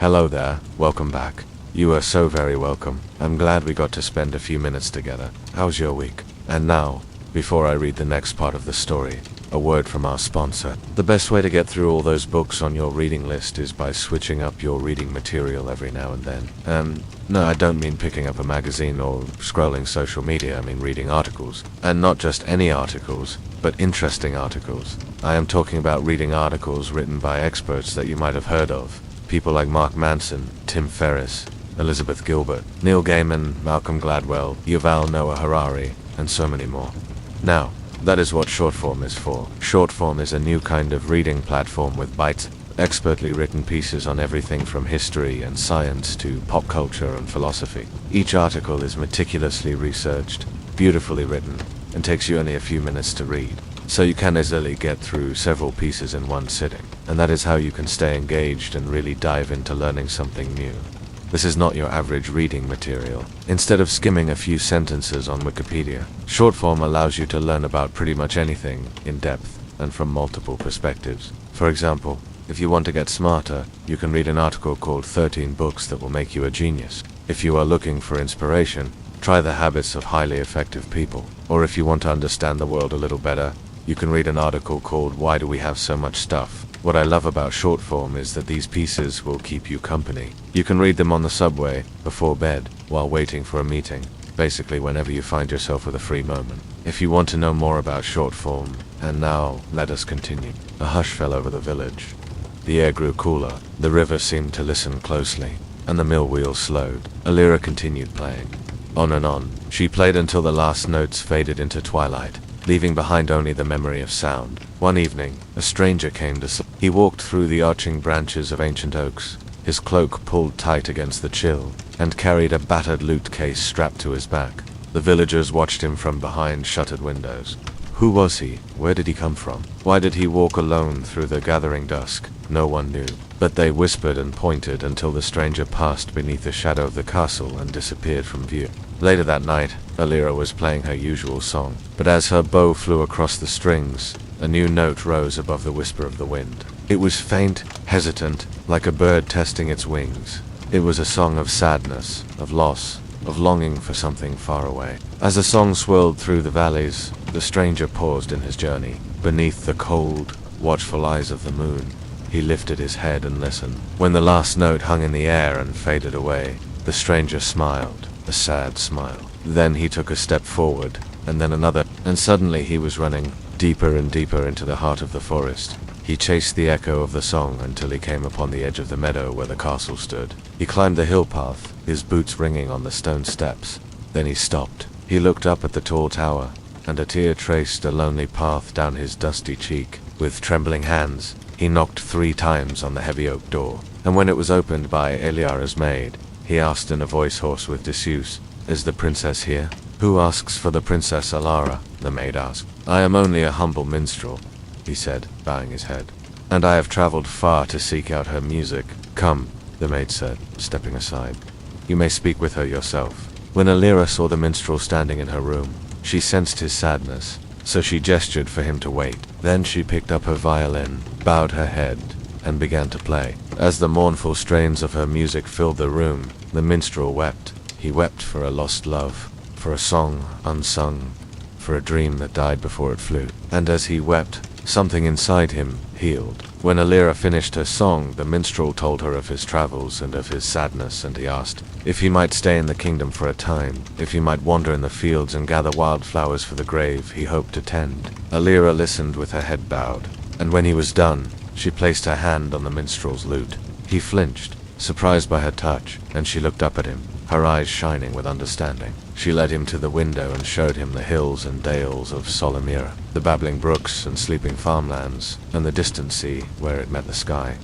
Hello there, welcome back. You are so very welcome. I'm glad we got to spend a few minutes together. How's your week? And now, before I read the next part of the story, a word from our sponsor. The best way to get through all those books on your reading list is by switching up your reading material every now and then. No, I don't mean picking up a magazine or scrolling social media, I mean reading articles. And not just any articles, but interesting articles. I am talking about reading articles written by experts that you might have heard of. People like Mark Manson, Tim Ferriss, Elizabeth Gilbert, Neil Gaiman, Malcolm Gladwell, Yuval Noah Harari, and so many more. Now, that is what short form is for. Short form is a new kind of reading platform with bites, expertly written pieces on everything from history and science to pop culture and philosophy. Each article is meticulously researched, beautifully written, and takes you only a few minutes to read. So you can easily get through several pieces in one sitting. And that is how you can stay engaged and really dive into learning something new. This is not your average reading material. Instead of skimming a few sentences on Wikipedia, short form allows you to learn about pretty much anything in depth and from multiple perspectives. For example, if you want to get smarter, you can read an article called 13 Books That Will Make You a Genius. If you are looking for inspiration, try The Habits of Highly Effective People. Or if you want to understand the world a little better, you can read an article called Why Do We Have So Much Stuff? What I love about short form is that these pieces will keep you company. You can read them on the subway, before bed, while waiting for a meeting, basically whenever you find yourself with a free moment. If you want to know more about short form, and now, let us continue. A hush fell over the village. The air grew cooler, the river seemed to listen closely, and the mill wheel slowed. Alira continued playing. On and on, she played until the last notes faded into twilight, leaving behind only the memory of sound. One evening, a stranger came to sleep. He walked through the arching branches of ancient oaks, his cloak pulled tight against the chill, and carried a battered loot case strapped to his back. The villagers watched him from behind shuttered windows. Who was he? Where did he come from? Why did he walk alone through the gathering dusk? No one knew. But they whispered and pointed until the stranger passed beneath the shadow of the castle and disappeared from view. Later that night, Alira was playing her usual song, but as her bow flew across the strings, a new note rose above the whisper of the wind. It was faint, hesitant, like a bird testing its wings. It was a song of sadness, of loss, of longing for something far away. As the song swirled through the valleys, the stranger paused in his journey. Beneath the cold, watchful eyes of the moon, he lifted his head and listened. When the last note hung in the air and faded away, the stranger smiled, a sad smile. Then he took a step forward, and then another, and suddenly he was running deeper and deeper into the heart of the forest. He chased the echo of the song until he came upon the edge of the meadow where the castle stood. He climbed the hill path, his boots ringing on the stone steps. Then he stopped. He looked up at the tall tower, and a tear traced a lonely path down his dusty cheek. With trembling hands, he knocked 3 times on the heavy oak door, and when it was opened by Eliara's maid, he asked in a voice hoarse with disuse, "Is the princess here?" "Who asks for the Princess Alara?" the maid asked. "I am only a humble minstrel," he said, bowing his head, "and I have traveled far to seek out her music." "Come," the maid said, stepping aside. "You may speak with her yourself." When Alira saw the minstrel standing in her room, she sensed his sadness, so she gestured for him to wait. Then she picked up her violin, bowed her head, and began to play. As the mournful strains of her music filled the room, the minstrel wept. He wept for a lost love, for a song unsung, for a dream that died before it flew. And as he wept, something inside him healed. When Alira finished her song, the minstrel told her of his travels and of his sadness, and he asked if he might stay in the kingdom for a time, if he might wander in the fields and gather wildflowers for the grave he hoped to tend. Alira listened with her head bowed, and when he was done, she placed her hand on the minstrel's lute. He flinched, surprised by her touch, and she looked up at him, her eyes shining with understanding. She led him to the window and showed him the hills and dales of Solomira, the babbling brooks and sleeping farmlands, and the distant sea where it met the sky.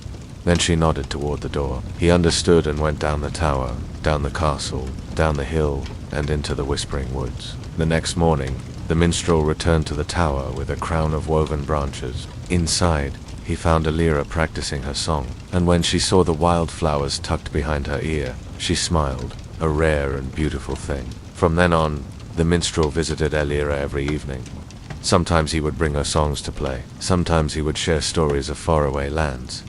Then she nodded toward the door. He understood and went down the tower, down the castle, down the hill, and into the whispering woods. The next morning, the minstrel returned to the tower with a crown of woven branches. Inside, he found Alira practicing her song, and when she saw the wildflowers tucked behind her ear, she smiled, a rare and beautiful thing. From then on, the minstrel visited Alira every evening. Sometimes he would bring her songs to play, sometimes he would share stories of faraway lands.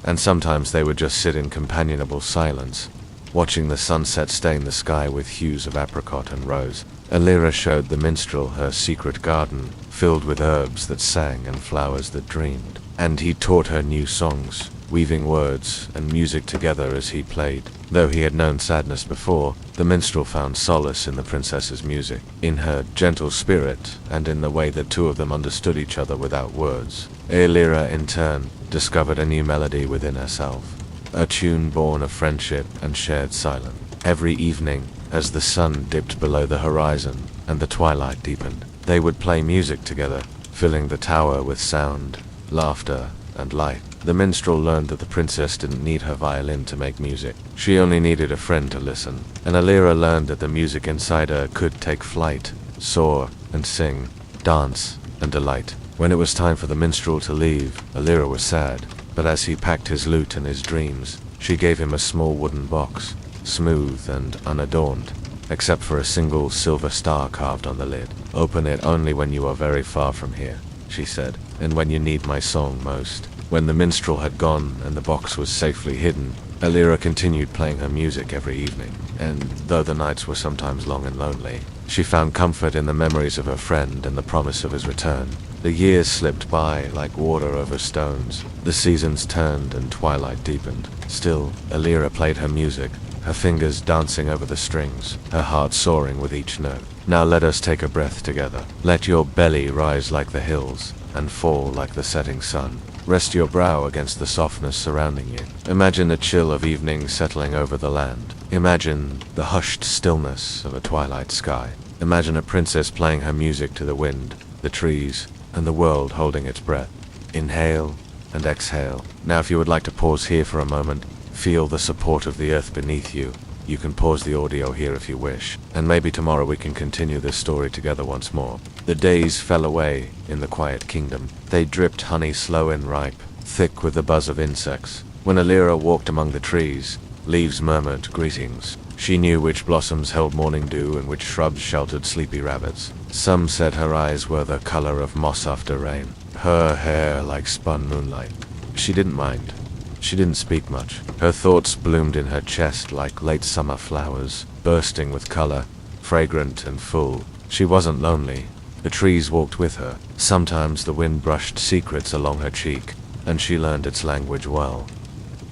and sometimes they would just sit in companionable silence, watching the sunset stain the sky with hues of apricot and rose. Alira showed the minstrel her secret garden, filled with herbs that sang and flowers that dreamed. And he taught her new songs, weaving words and music together as he played. Though he had known sadness before, the minstrel found solace in the princess's music, in her gentle spirit, and in the way that two of them understood each other without words. Alira, in turn, discovered a new melody within herself, a tune born of friendship and shared silence. Every evening, as the sun dipped below the horizon and the twilight deepened, they would play music together, filling the tower with sound, laughter, and light. The minstrel learned that the princess didn't need her violin to make music. She only needed a friend to listen. And Alira learned that the music inside her could take flight, soar, and sing, dance, and delight. When it was time for the minstrel to leave, Alira was sad. But as he packed his lute and his dreams, she gave him a small wooden box, smooth and unadorned, except for a single silver star carved on the lid. "Open it only when you are very far from here," she said, "and when you need my song most." When the minstrel had gone and the box was safely hidden, Alira continued playing her music every evening, and though the nights were sometimes long and lonely, she found comfort in the memories of her friend and the promise of his return. The years slipped by like water over stones. The seasons turned and twilight deepened. Still, Alira played her music, her fingers dancing over the strings, her heart soaring with each note. "Now let us take a breath together. Let your belly rise like the hills, and fall like the setting sun. Rest your brow against the softness surrounding you. Imagine the chill of evening settling over the land. Imagine the hushed stillness of a twilight sky. Imagine a princess playing her music to the wind, the trees, and the world holding its breath. Inhale and exhale." Now if you would like to pause here for a moment, feel the support of the earth beneath you. You can pause the audio here if you wish, and maybe tomorrow we can continue this story together once more. The days fell away in the quiet kingdom. They dripped honey slow and ripe, thick with the buzz of insects. When Alira walked among the trees, leaves murmured greetings. She knew which blossoms held morning dew and which shrubs sheltered sleepy rabbits. Some said her eyes were the color of moss after rain, her hair like spun moonlight. She didn't mind. She didn't speak much. Her thoughts bloomed in her chest like late summer flowers, bursting with color, fragrant and full. She wasn't lonely. The trees walked with her. Sometimes the wind brushed secrets along her cheek, and she learned its language well.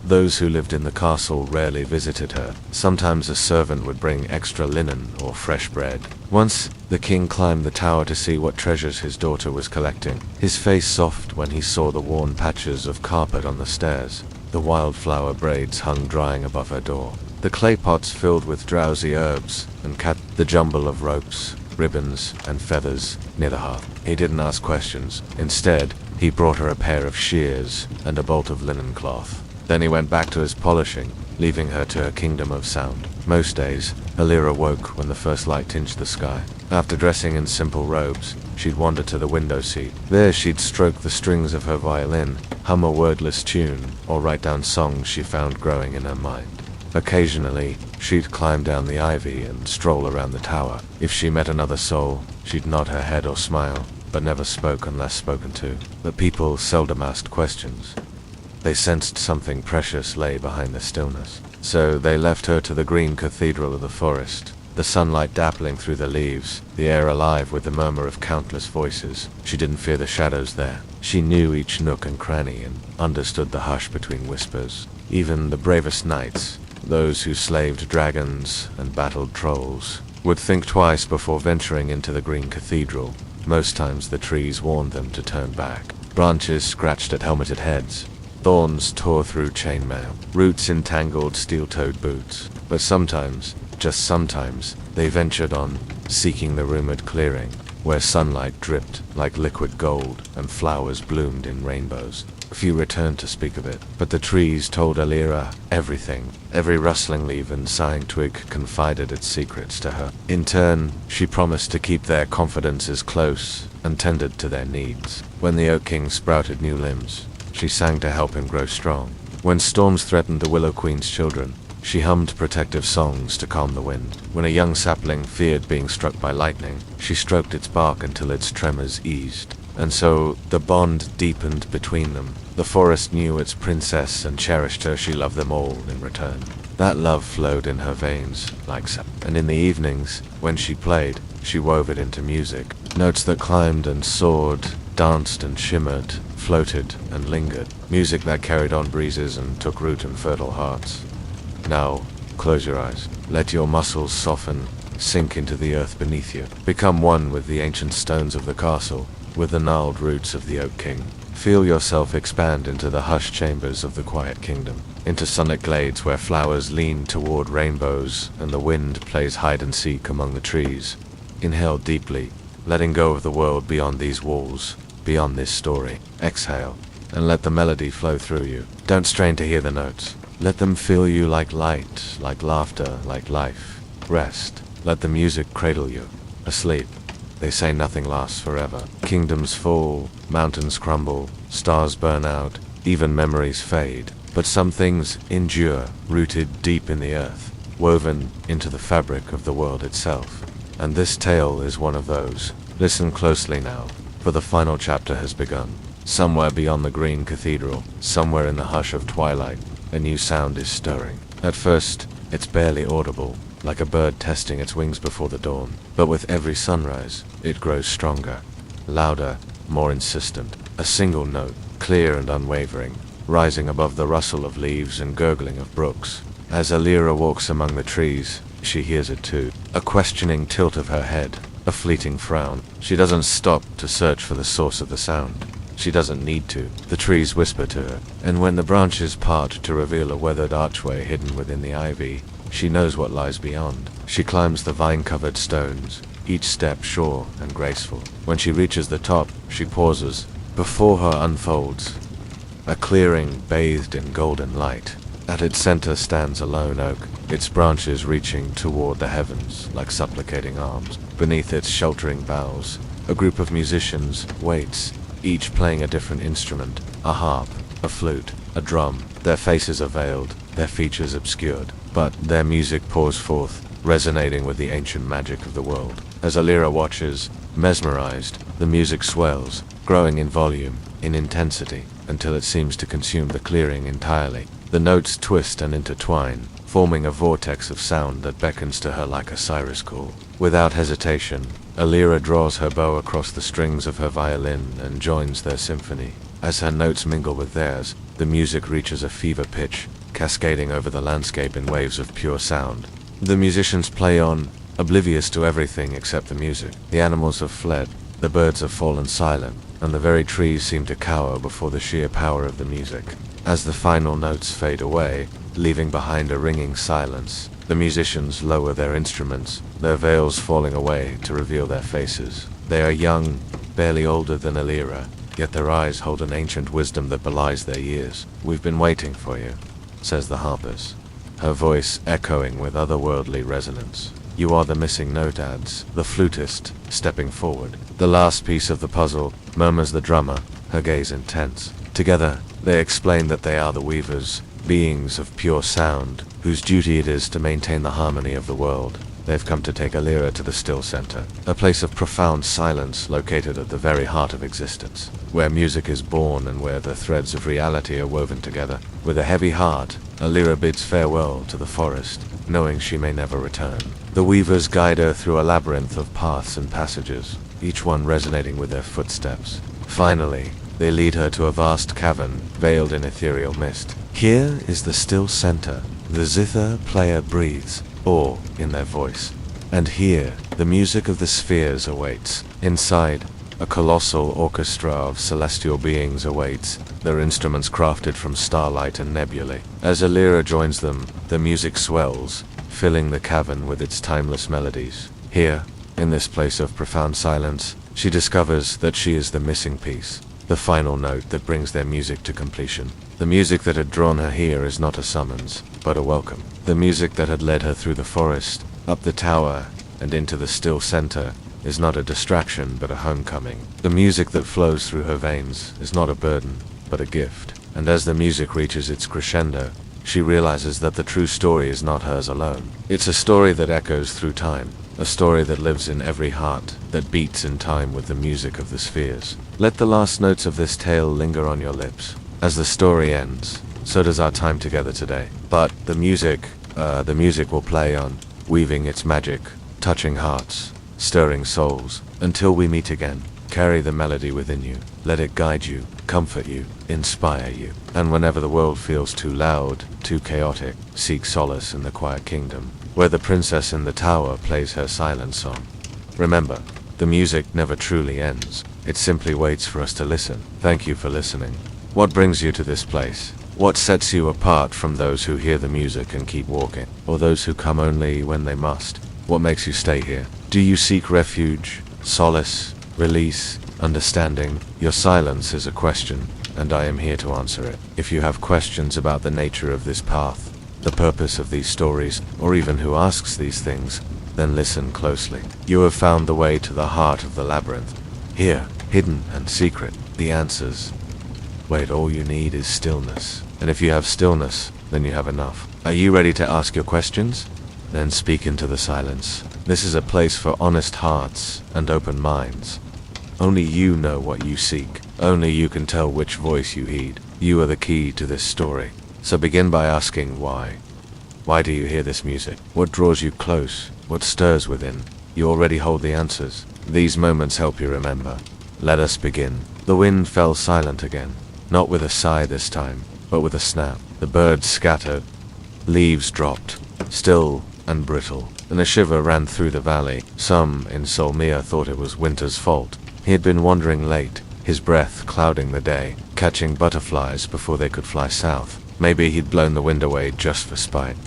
Those who lived in the castle rarely visited her. Sometimes a servant would bring extra linen or fresh bread. Once, the king climbed the tower to see what treasures his daughter was collecting. His face soft when he saw the worn patches of carpet on the stairs. The wildflower braids hung drying above her door. The clay pots filled with drowsy herbs, and the jumble of ropes, ribbons, and feathers near the hearth. He didn't ask questions. Instead, he brought her a pair of shears and a bolt of linen cloth. Then he went back to his polishing, leaving her to her kingdom of sound. Most days, Alira woke when the first light tinged the sky. After dressing in simple robes, she'd wander to the window seat. There she'd stroke the strings of her violin, hum a wordless tune, or write down songs she found growing in her mind. Occasionally, she'd climb down the ivy and stroll around the tower. If she met another soul, she'd nod her head or smile, but never spoke unless spoken to. But people seldom asked questions. They sensed something precious lay behind the stillness. So they left her to the green cathedral of the forest, the sunlight dappling through the leaves, the air alive with the murmur of countless voices. She didn't fear the shadows there. She knew each nook and cranny and understood the hush between whispers. Even the bravest knights, those who slaved dragons and battled trolls, would think twice before venturing into the green cathedral. Most times the trees warned them to turn back. Branches scratched at helmeted heads. Thorns tore through chainmail. Roots entangled steel-toed boots. But sometimes, just sometimes, they ventured on, seeking the rumored clearing, where sunlight dripped like liquid gold and flowers bloomed in rainbows. Few returned to speak of it, but the trees told Alira everything. Every rustling leaf and sighing twig confided its secrets to her. In turn, she promised to keep their confidences close and tended to their needs. When the Oak King sprouted new limbs, she sang to help him grow strong. When storms threatened the Willow Queen's children, she hummed protective songs to calm the wind. When a young sapling feared being struck by lightning, she stroked its bark until its tremors eased. and so the bond deepened between them. The forest knew its princess and cherished her. She loved them all in return. That love flowed in her veins like sap, and in the evenings, when she played, she wove it into music. Notes that climbed and soared, danced and shimmered, floated and lingered. Music that carried on breezes and took root in fertile hearts. Now, close your eyes. Let your muscles soften, sink into the earth beneath you. Become one with the ancient stones of the castle, with the gnarled roots of the Oak King. Feel yourself expand into the hushed chambers of the quiet kingdom, into sunlit glades where flowers lean toward rainbows and the wind plays hide and seek among the trees. Inhale deeply, letting go of the world beyond these walls, beyond this story. Exhale, and let the melody flow through you. Don't strain to hear the notes. Let them fill you like light, like laughter, like life. Rest. Let the music cradle you. Asleep. They say nothing lasts forever. Kingdoms fall, mountains crumble, stars burn out, even memories fade. But some things endure, rooted deep in the earth, woven into the fabric of the world itself. And this tale is one of those. Listen closely now, for the final chapter has begun. Somewhere beyond the green cathedral, somewhere in the hush of twilight, a new sound is stirring. At first, it's barely audible, like a bird testing its wings before the dawn. But with every sunrise, it grows stronger, louder, more insistent. A single note, clear and unwavering, rising above the rustle of leaves and gurgling of brooks. As Alira walks among the trees, she hears it too. A questioning tilt of her head, a fleeting frown. She doesn't stop to search for the source of the sound. She doesn't need to. The trees whisper to her, and when the branches part to reveal a weathered archway hidden within the ivy, she knows what lies beyond. She climbs the vine-covered stones, each step sure and graceful. When she reaches the top, she pauses. Before her unfolds a clearing bathed in golden light. At its center stands a lone oak, its branches reaching toward the heavens like supplicating arms. Beneath its sheltering boughs, a group of musicians waits, each playing a different instrument, a harp, a flute, a drum. Their faces are veiled, their features obscured, but their music pours forth, resonating with the ancient magic of the world. As Alira watches, mesmerized, the music swells, growing in volume, in intensity, until it seems to consume the clearing entirely. The notes twist and intertwine, forming a vortex of sound that beckons to her like a siren's call. Without hesitation, Alira draws her bow across the strings of her violin and joins their symphony. As her notes mingle with theirs, the music reaches a fever pitch, cascading over the landscape in waves of pure sound. The musicians play on, oblivious to everything except the music. The animals have fled, the birds have fallen silent, and the very trees seem to cower before the sheer power of the music. As the final notes fade away, leaving behind a ringing silence, the musicians lower their instruments, their veils falling away to reveal their faces. They are young, barely older than Alira, yet their eyes hold an ancient wisdom that belies their years. "We've been waiting for you," says the harpist, her voice echoing with otherworldly resonance. "You are the missing note," adds the flutist, stepping forward. "The last piece of the puzzle," murmurs the drummer, her gaze intense. Together, they explain that they are the weavers, beings of pure sound, whose duty it is to maintain the harmony of the world. They've come to take Alira to the still center, a place of profound silence located at the very heart of existence, where music is born and where the threads of reality are woven together. With a heavy heart, Alira bids farewell to the forest, knowing she may never return. The weavers guide her through a labyrinth of paths and passages, each one resonating with their footsteps. Finally, they lead her to a vast cavern, veiled in ethereal mist. Here is the still center. The zither player breathes, awe in their voice. And here, the music of the spheres awaits. Inside, a colossal orchestra of celestial beings awaits, their instruments crafted from starlight and nebulae. As Alira joins them, the music swells, filling the cavern with its timeless melodies. Here, in this place of profound silence, she discovers that she is the missing piece, the final note that brings their music to completion. The music that had drawn her here is not a summons, but a welcome. The music that had led her through the forest, up the tower, and into the still center is not a distraction, but a homecoming. The music that flows through her veins is not a burden, but a gift. And as the music reaches its crescendo, she realizes that the true story is not hers alone. It's a story that echoes through time, a story that lives in every heart, that beats in time with the music of the spheres. Let the last notes of this tale linger on your lips. As the story ends, so does our time together today. But the music will play on, weaving its magic, touching hearts, stirring souls, until we meet again. Carry the melody within you. Let it guide you, comfort you, inspire you. And whenever the world feels too loud, too chaotic, seek solace in the quiet kingdom, where the princess in the tower plays her silent song. Remember, the music never truly ends. It simply waits for us to listen. Thank you for listening. What brings you to this place? What sets you apart from those who hear the music and keep walking, or those who come only when they must? What makes you stay here? Do you seek refuge, solace, release, understanding? Your silence is a question, and I am here to answer it. If you have questions about the nature of this path, the purpose of these stories, or even who asks these things, then listen closely. You have found the way to the heart of the labyrinth. Here, hidden and secret, the answers. Wait, all you need is stillness. And if you have stillness, then you have enough. Are you ready to ask your questions? Then speak into the silence. This is a place for honest hearts and open minds. Only you know what you seek. Only you can tell which voice you heed. You are the key to this story. So begin by asking why. Why do you hear this music? What draws you close? What stirs within? You already hold the answers. These moments help you remember. Let us begin. The wind fell silent again. Not with a sigh this time, but with a snap. The birds scattered. Leaves dropped, still and brittle, and a shiver ran through the valley. Some in Solmia thought it was winter's fault. He had been wandering late, his breath clouding the day, catching butterflies before they could fly south. Maybe he'd blown the wind away just for spite.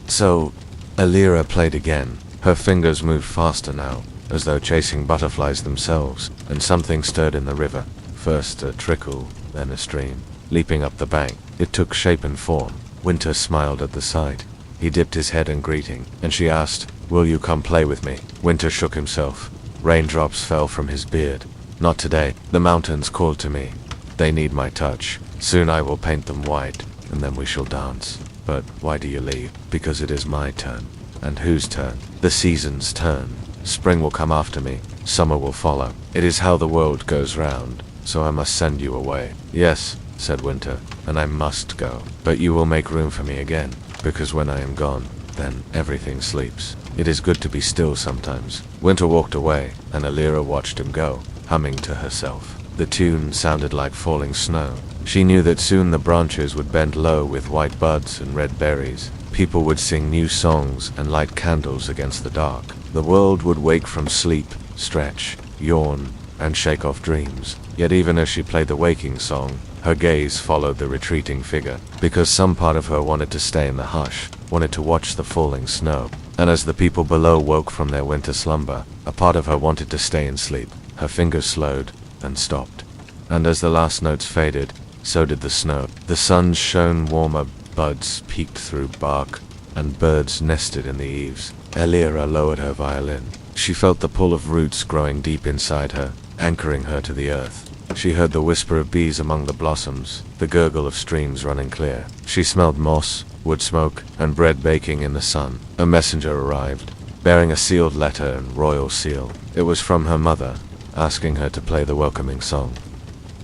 So, Alira played again. Her fingers moved faster now, as though chasing butterflies themselves, and something stirred in the river. First a trickle, then a stream. Leaping up the bank, it took shape and form. Winter smiled at the sight. He dipped his head in greeting, and she asked, "Will you come play with me?" Winter shook himself. Raindrops fell from his beard. "Not today. The mountains called to me. They need my touch. Soon I will paint them white, and then we shall dance." "But why do you leave?" "Because it is my turn." "And whose turn?" "The season's turn. Spring will come after me. Summer will follow. It is how the world goes round. So I must send you away." "Yes," said Winter, "and I must go. But you will make room for me again, because when I am gone, then everything sleeps. It is good to be still sometimes." Winter walked away, and Alira watched him go, humming to herself. The tune sounded like falling snow. She knew that soon the branches would bend low with white buds and red berries. People would sing new songs and light candles against the dark. The world would wake from sleep, stretch, yawn, and shake off dreams. Yet even as she played the waking song, her gaze followed the retreating figure, because some part of her wanted to stay in the hush, wanted to watch the falling snow. And as the people below woke from their winter slumber, a part of her wanted to stay and sleep. Her fingers slowed, and stopped. And as the last notes faded, so did the snow. The sun shone warmer, buds peeked through bark, and birds nested in the eaves. Alira lowered her violin. She felt the pull of roots growing deep inside her, anchoring her to the earth. She heard the whisper of bees among the blossoms, the gurgle of streams running clear. She smelled moss, wood smoke, and bread baking in the sun. A messenger arrived, bearing a sealed letter and royal seal. It was from her mother, asking her to play the welcoming song.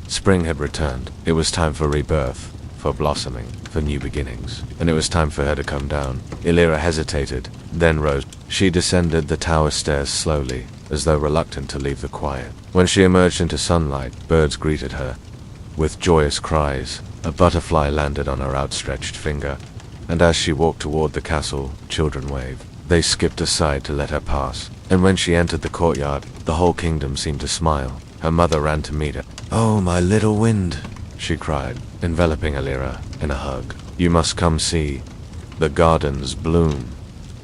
Spring had returned. It was time for rebirth, for blossoming, for new beginnings. And it was time for her to come down. Alira hesitated, then rose. She descended the tower stairs slowly, as though reluctant to leave the quiet. When she emerged into sunlight, birds greeted her. With joyous cries, a butterfly landed on her outstretched finger, and as she walked toward the castle, children waved. They skipped aside to let her pass, and when she entered the courtyard, the whole kingdom seemed to smile. Her mother ran to meet her. "Oh, my little wind," she cried, enveloping Alira in a hug. "You must come see. The gardens bloom.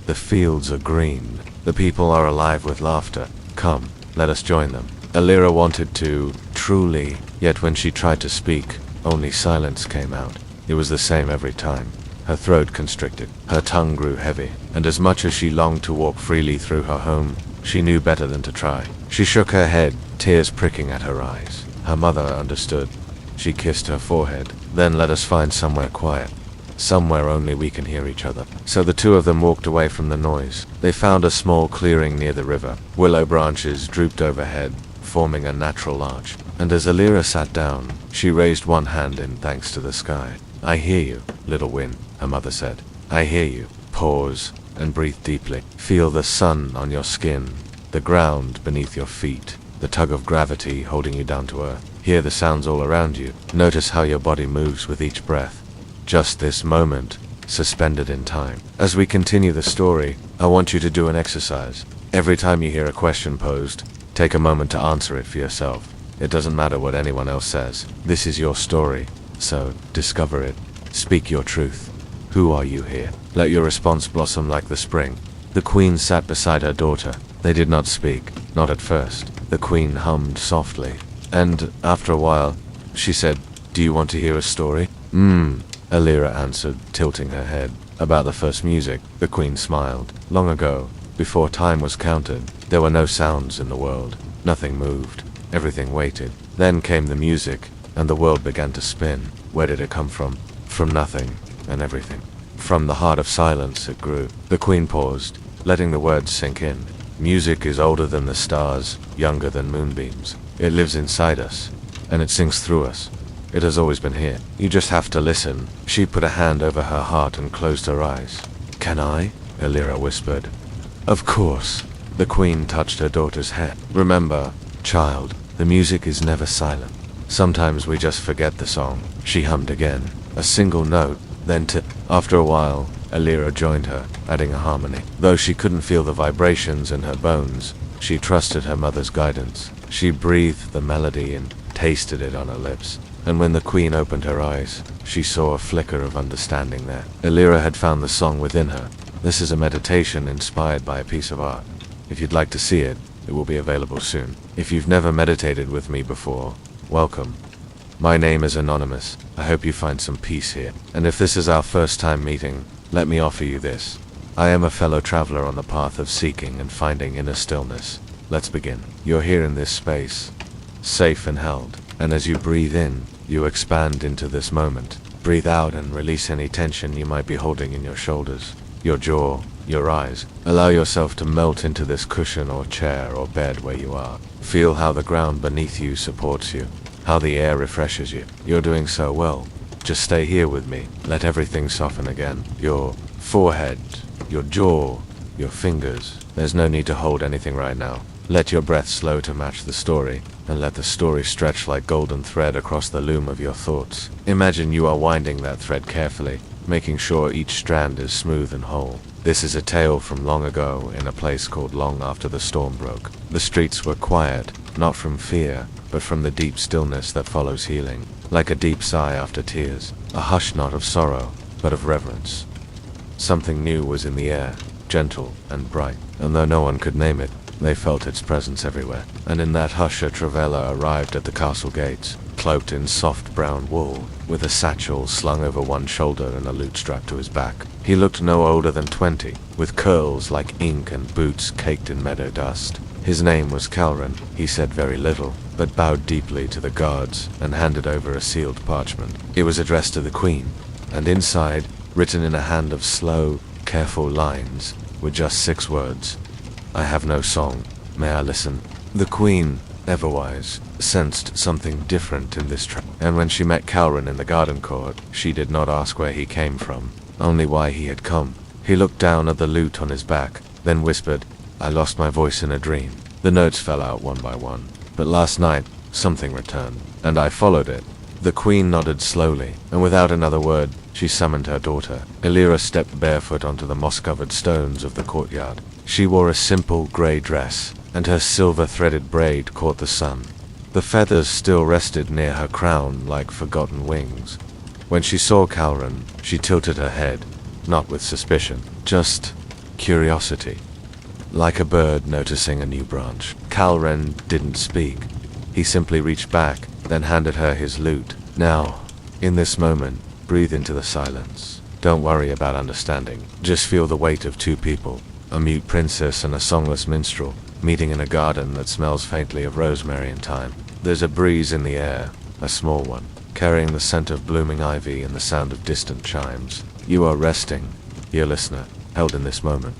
The fields are green. The people are alive with laughter. Come, let us join them." Alira wanted to, truly, yet when she tried to speak, only silence came out. It was the same every time. Her throat constricted, her tongue grew heavy, and as much as she longed to walk freely through her home, she knew better than to try. She shook her head, tears pricking at her eyes. Her mother understood. She kissed her forehead. "Then let us find somewhere quiet." somewhere only we can hear each other. So the two of them walked away from the noise. They found a small clearing near the river. Willow branches drooped overhead, forming a natural arch. And as Alira sat down, she raised one hand in thanks to the sky. I hear you, little Win, her mother said. I hear you. Pause and breathe deeply. Feel the sun on your skin, the ground beneath your feet, the tug of gravity holding you down to earth. Hear the sounds all around you. Notice how your body moves with each breath. Just this moment, suspended in time. As we continue the story, I want you to do an exercise. Every time you hear a question posed, take a moment to answer it for yourself. It doesn't matter what anyone else says. This is your story, so discover it. Speak your truth. Who are you here? Let your response blossom like the spring. The queen sat beside her daughter. They did not speak, not at first. The queen hummed softly, and after a while, she said, "Do you want to hear a story?" Alira answered, tilting her head. About the first music, the queen smiled. Long ago, before time was counted, there were no sounds in the world. Nothing moved. Everything waited. Then came the music, and the world began to spin. Where did it come from? From nothing and everything. From the heart of silence it grew. The queen paused, letting the words sink in. Music is older than the stars, younger than moonbeams. It lives inside us, and it sings through us. It has always been here. You just have to listen. She put a hand over her heart and closed her eyes. Can I? Alira whispered. Of course. The queen touched her daughter's head. Remember, child, the music is never silent. Sometimes we just forget the song. She hummed again. A single note, then After a while, Alira joined her, adding a harmony. Though she couldn't feel the vibrations in her bones, she trusted her mother's guidance. She breathed the melody and tasted it on her lips. And when the queen opened her eyes, she saw a flicker of understanding there. Alira had found the song within her. This is a meditation inspired by a piece of art. If you'd like to see it, it will be available soon. If you've never meditated with me before, welcome. My name is Anonymous. I hope you find some peace here. And if this is our first time meeting, let me offer you this. I am a fellow traveler on the path of seeking and finding inner stillness. Let's begin. You're here in this space, safe and held. And as you breathe in, you expand into this moment. Breathe out and release any tension you might be holding in your shoulders, your jaw, your eyes. Allow yourself to melt into this cushion or chair or bed where you are. Feel how the ground beneath you supports you, how the air refreshes you. You're doing so well. Just stay here with me. Let everything soften again. Your forehead, your jaw, your fingers. There's no need to hold anything right now. Let your breath slow to match the story, and let the story stretch like golden thread across the loom of your thoughts. Imagine you are winding that thread carefully, making sure each strand is smooth and whole. This is a tale from long ago in a place called Long After the Storm Broke. The streets were quiet, not from fear, but from the deep stillness that follows healing. Like a deep sigh after tears, a hush not of sorrow, but of reverence. Something new was in the air, gentle and bright, and though no one could name it, they felt its presence everywhere. And in that hush a traveller arrived at the castle gates, cloaked in soft brown wool, with a satchel slung over one shoulder and a lute strapped to his back. He looked no older than 20, with curls like ink and boots caked in meadow dust. His name was Calren. He said very little, but bowed deeply to the guards and handed over a sealed parchment. It was addressed to the queen, and inside, written in a hand of slow, careful lines, were just 6 words. I have no song. May I listen? The queen, ever-wise, sensed something different in this and when she met Calren in the garden court, she did not ask where he came from, only why he had come. He looked down at the lute on his back, then whispered, I lost my voice in a dream. The notes fell out one by one, but last night, something returned, and I followed it. The queen nodded slowly, and without another word, she summoned her daughter. Alira stepped barefoot onto the moss-covered stones of the courtyard. She wore a simple grey dress, and her silver-threaded braid caught the sun. The feathers still rested near her crown like forgotten wings. When she saw Calren, she tilted her head, not with suspicion, just curiosity. Like a bird noticing a new branch. Calren didn't speak. He simply reached back, then handed her his lute. Now, in this moment, breathe into the silence. Don't worry about understanding. Just feel the weight of 2 people, a mute princess and a songless minstrel, meeting in a garden that smells faintly of rosemary and thyme. There's a breeze in the air, a small one, carrying the scent of blooming ivy and the sound of distant chimes. You are resting, dear listener, held in this moment,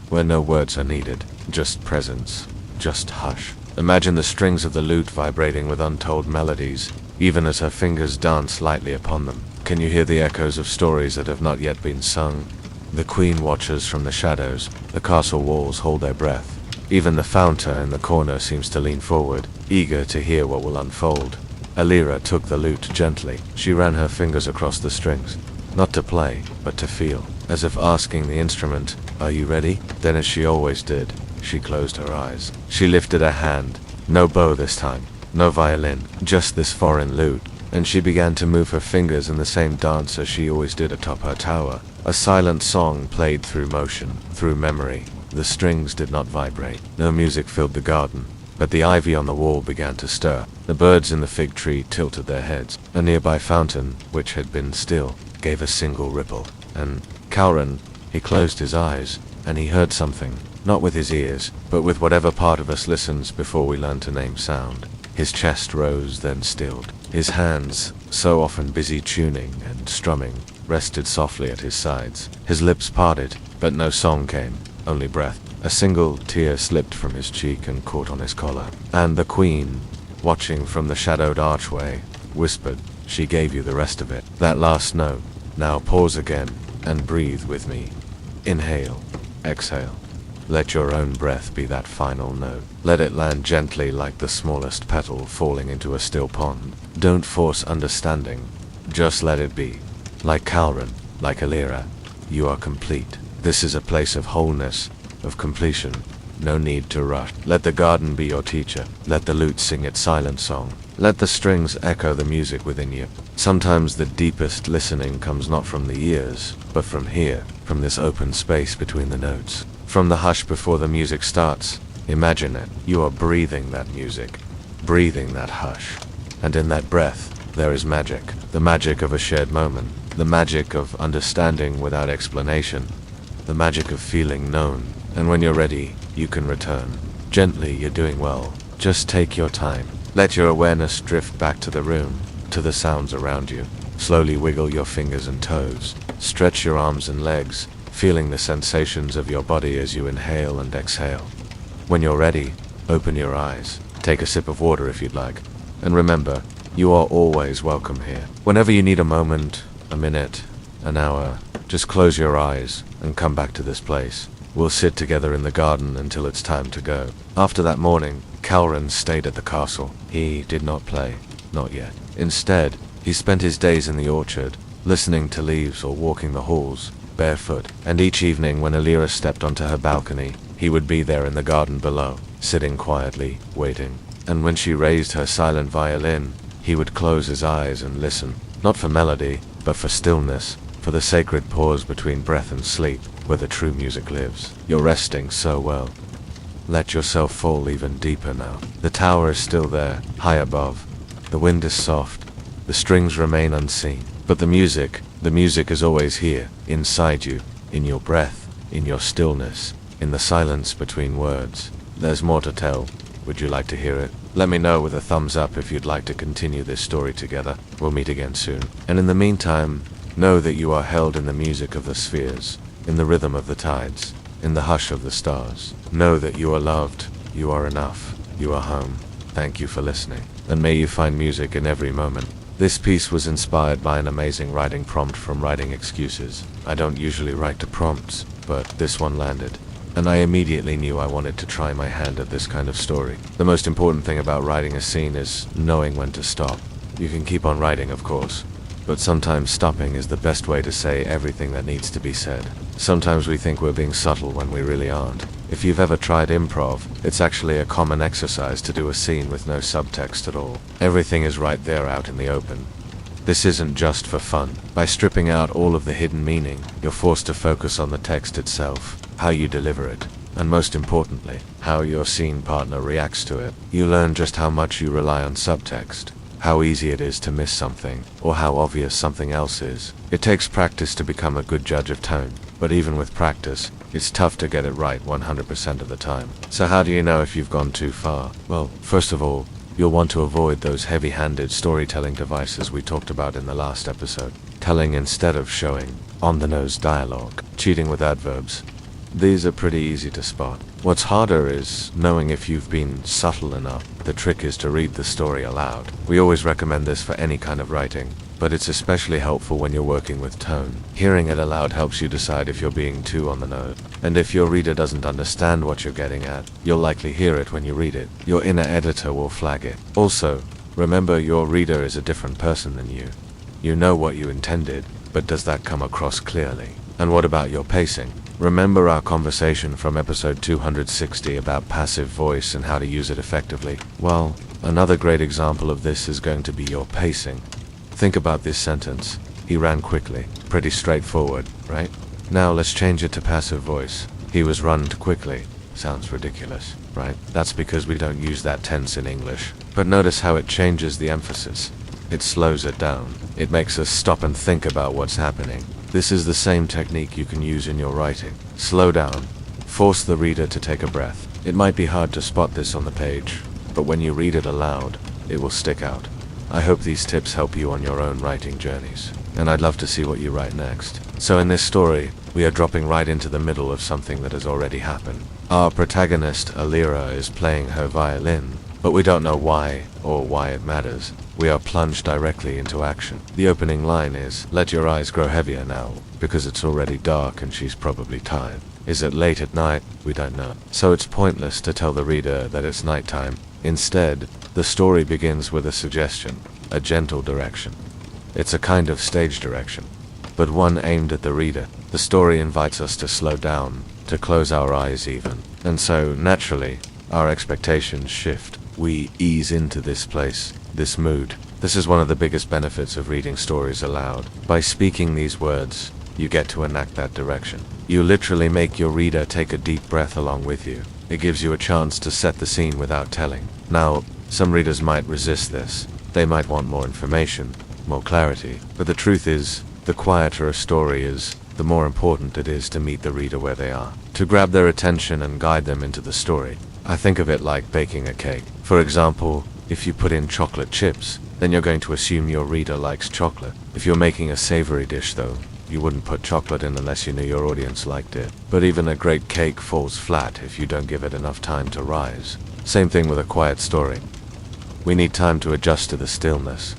where no words are needed, just presence, just hush. Imagine the strings of the lute vibrating with untold melodies, even as her fingers dance lightly upon them. Can you hear the echoes of stories that have not yet been sung? The queen watches from the shadows, the castle walls hold their breath. Even the fountain in the corner seems to lean forward, eager to hear what will unfold. Alira took the lute gently. She ran her fingers across the strings, not to play, but to feel, as if asking the instrument, "Are you ready?" Then, as she always did, she closed her eyes. She lifted a hand. No bow this time, no violin, just this foreign lute. And she began to move her fingers in the same dance as she always did atop her tower. A silent song played through motion, through memory. The strings did not vibrate. No music filled the garden, but the ivy on the wall began to stir. The birds in the fig tree tilted their heads. A nearby fountain, which had been still, gave a single ripple. And Calran, he closed his eyes, and he heard something, not with his ears, but with whatever part of us listens before we learn to name sound. His chest rose, then stilled. His hands, so often busy tuning and strumming, rested softly at his sides. His lips parted, but no song came, only breath. A single tear slipped from his cheek and caught on his collar. And the queen, watching from the shadowed archway, whispered, "She gave you the rest of it. That last note. Now pause again and breathe with me. Inhale, exhale. Let your own breath be that final note. Let it land gently like the smallest petal falling into a still pond. Don't force understanding. Just let it be. Like Calran, like Alira, you are complete. This is a place of wholeness, of completion. No need to rush. Let the garden be your teacher. Let the lute sing its silent song. Let the strings echo the music within you. Sometimes the deepest listening comes not from the ears, but from here, from this open space between the notes. From the hush before the music starts. Imagine it. You are breathing that music, breathing that hush. And in that breath, there is magic. The magic of a shared moment. The magic of understanding without explanation. The magic of feeling known. And when you're ready, you can return. Gently, you're doing well. Just take your time. Let your awareness drift back to the room, to the sounds around you. Slowly wiggle your fingers and toes. Stretch your arms and legs, feeling the sensations of your body as you inhale and exhale. When you're ready, open your eyes. Take a sip of water if you'd like. And remember, you are always welcome here. Whenever you need a moment, a minute, an hour, just close your eyes and come back to this place. We'll sit together in the garden until it's time to go. After that morning, Calran stayed at the castle. He did not play, not yet. Instead, he spent his days in the orchard, listening to leaves or walking the halls, barefoot. And each evening when Alira stepped onto her balcony, he would be there in the garden below, sitting quietly, waiting. And when she raised her silent violin, he would close his eyes and listen, not for melody, but for stillness, for the sacred pause between breath and sleep, where the true music lives. You're resting so well. Let yourself fall even deeper now. The tower is still there, high above. The wind is soft. The strings remain unseen. But the music is always here, inside you, in your breath, in your stillness, in the silence between words. There's more to tell. Would you like to hear it? Let me know with a thumbs up if you'd like to continue this story together. We'll meet again soon. And in the meantime, know that you are held in the music of the spheres, in the rhythm of the tides, in the hush of the stars. Know that you are loved, you are enough, you are home. Thank you for listening, and may you find music in every moment. This piece was inspired by an amazing writing prompt from Writing Excuses. I don't usually write to prompts, but this one landed. And I immediately knew I wanted to try my hand at this kind of story. The most important thing about writing a scene is knowing when to stop. You can keep on writing, of course, but sometimes stopping is the best way to say everything that needs to be said. Sometimes we think we're being subtle when we really aren't. If you've ever tried improv, it's actually a common exercise to do a scene with no subtext at all. Everything is right there out in the open. This isn't just for fun. By stripping out all of the hidden meaning, you're forced to focus on the text itself, how you deliver it, and most importantly, how your scene partner reacts to it. You learn just how much you rely on subtext, how easy it is to miss something, or how obvious something else is. It takes practice to become a good judge of tone, but even with practice, it's tough to get it right 100% of the time. So how do you know if you've gone too far? Well, first of all, you'll want to avoid those heavy-handed storytelling devices we talked about in the last episode. Telling instead of showing. on-the-nose dialogue, cheating with adverbs. These are pretty easy to spot. What's harder is knowing if you've been subtle enough. The trick is to read the story aloud. We always recommend this for any kind of writing, but it's especially helpful when you're working with tone. Hearing it aloud helps you decide if you're being too on the nose. And if your reader doesn't understand what you're getting at, you'll likely hear it when you read it. Your inner editor will flag it. Also, remember your reader is a different person than you. You know what you intended, but does that come across clearly? And what about your pacing? Remember our conversation from episode 260 about passive voice and how to use it effectively? Well, another great example of this is going to be your pacing. Think about this sentence. He ran quickly. Pretty straightforward, right? Now let's change it to passive voice. He was runned quickly. Sounds ridiculous, right? That's because we don't use that tense in English. But notice how it changes the emphasis. It slows it down. It makes us stop and think about what's happening. This is the same technique you can use in your writing. Slow down. Force the reader to take a breath. It might be hard to spot this on the page, but when you read it aloud, it will stick out. I hope these tips help you on your own writing journeys, and I'd love to see what you write next. So in this story, we are dropping right into the middle of something that has already happened. Our protagonist, Alira, is playing her violin, but we don't know why or why it matters. We are plunged directly into action. The opening line is, "Let your eyes grow heavier now, because it's already dark and she's probably tired." Is it late at night? We don't know. So it's pointless to tell the reader that it's nighttime. Instead, the story begins with a suggestion, a gentle direction. It's a kind of stage direction, but one aimed at the reader. The story invites us to slow down, to close our eyes even. And so, naturally, our expectations shift. We ease into this place, this mood. This is one of the biggest benefits of reading stories aloud. By speaking these words, you get to enact that direction. You literally make your reader take a deep breath along with you. It gives you a chance to set the scene without telling. Now, some readers might resist this. They might want more information, more clarity. But the truth is, the quieter a story is, the more important it is to meet the reader where they are, to grab their attention and guide them into the story. I think of it like baking a cake. For example, if you put in chocolate chips, then you're going to assume your reader likes chocolate. If you're making a savory dish though, you wouldn't put chocolate in unless you knew your audience liked it. But even a great cake falls flat if you don't give it enough time to rise. Same thing with a quiet story. We need time to adjust to the stillness,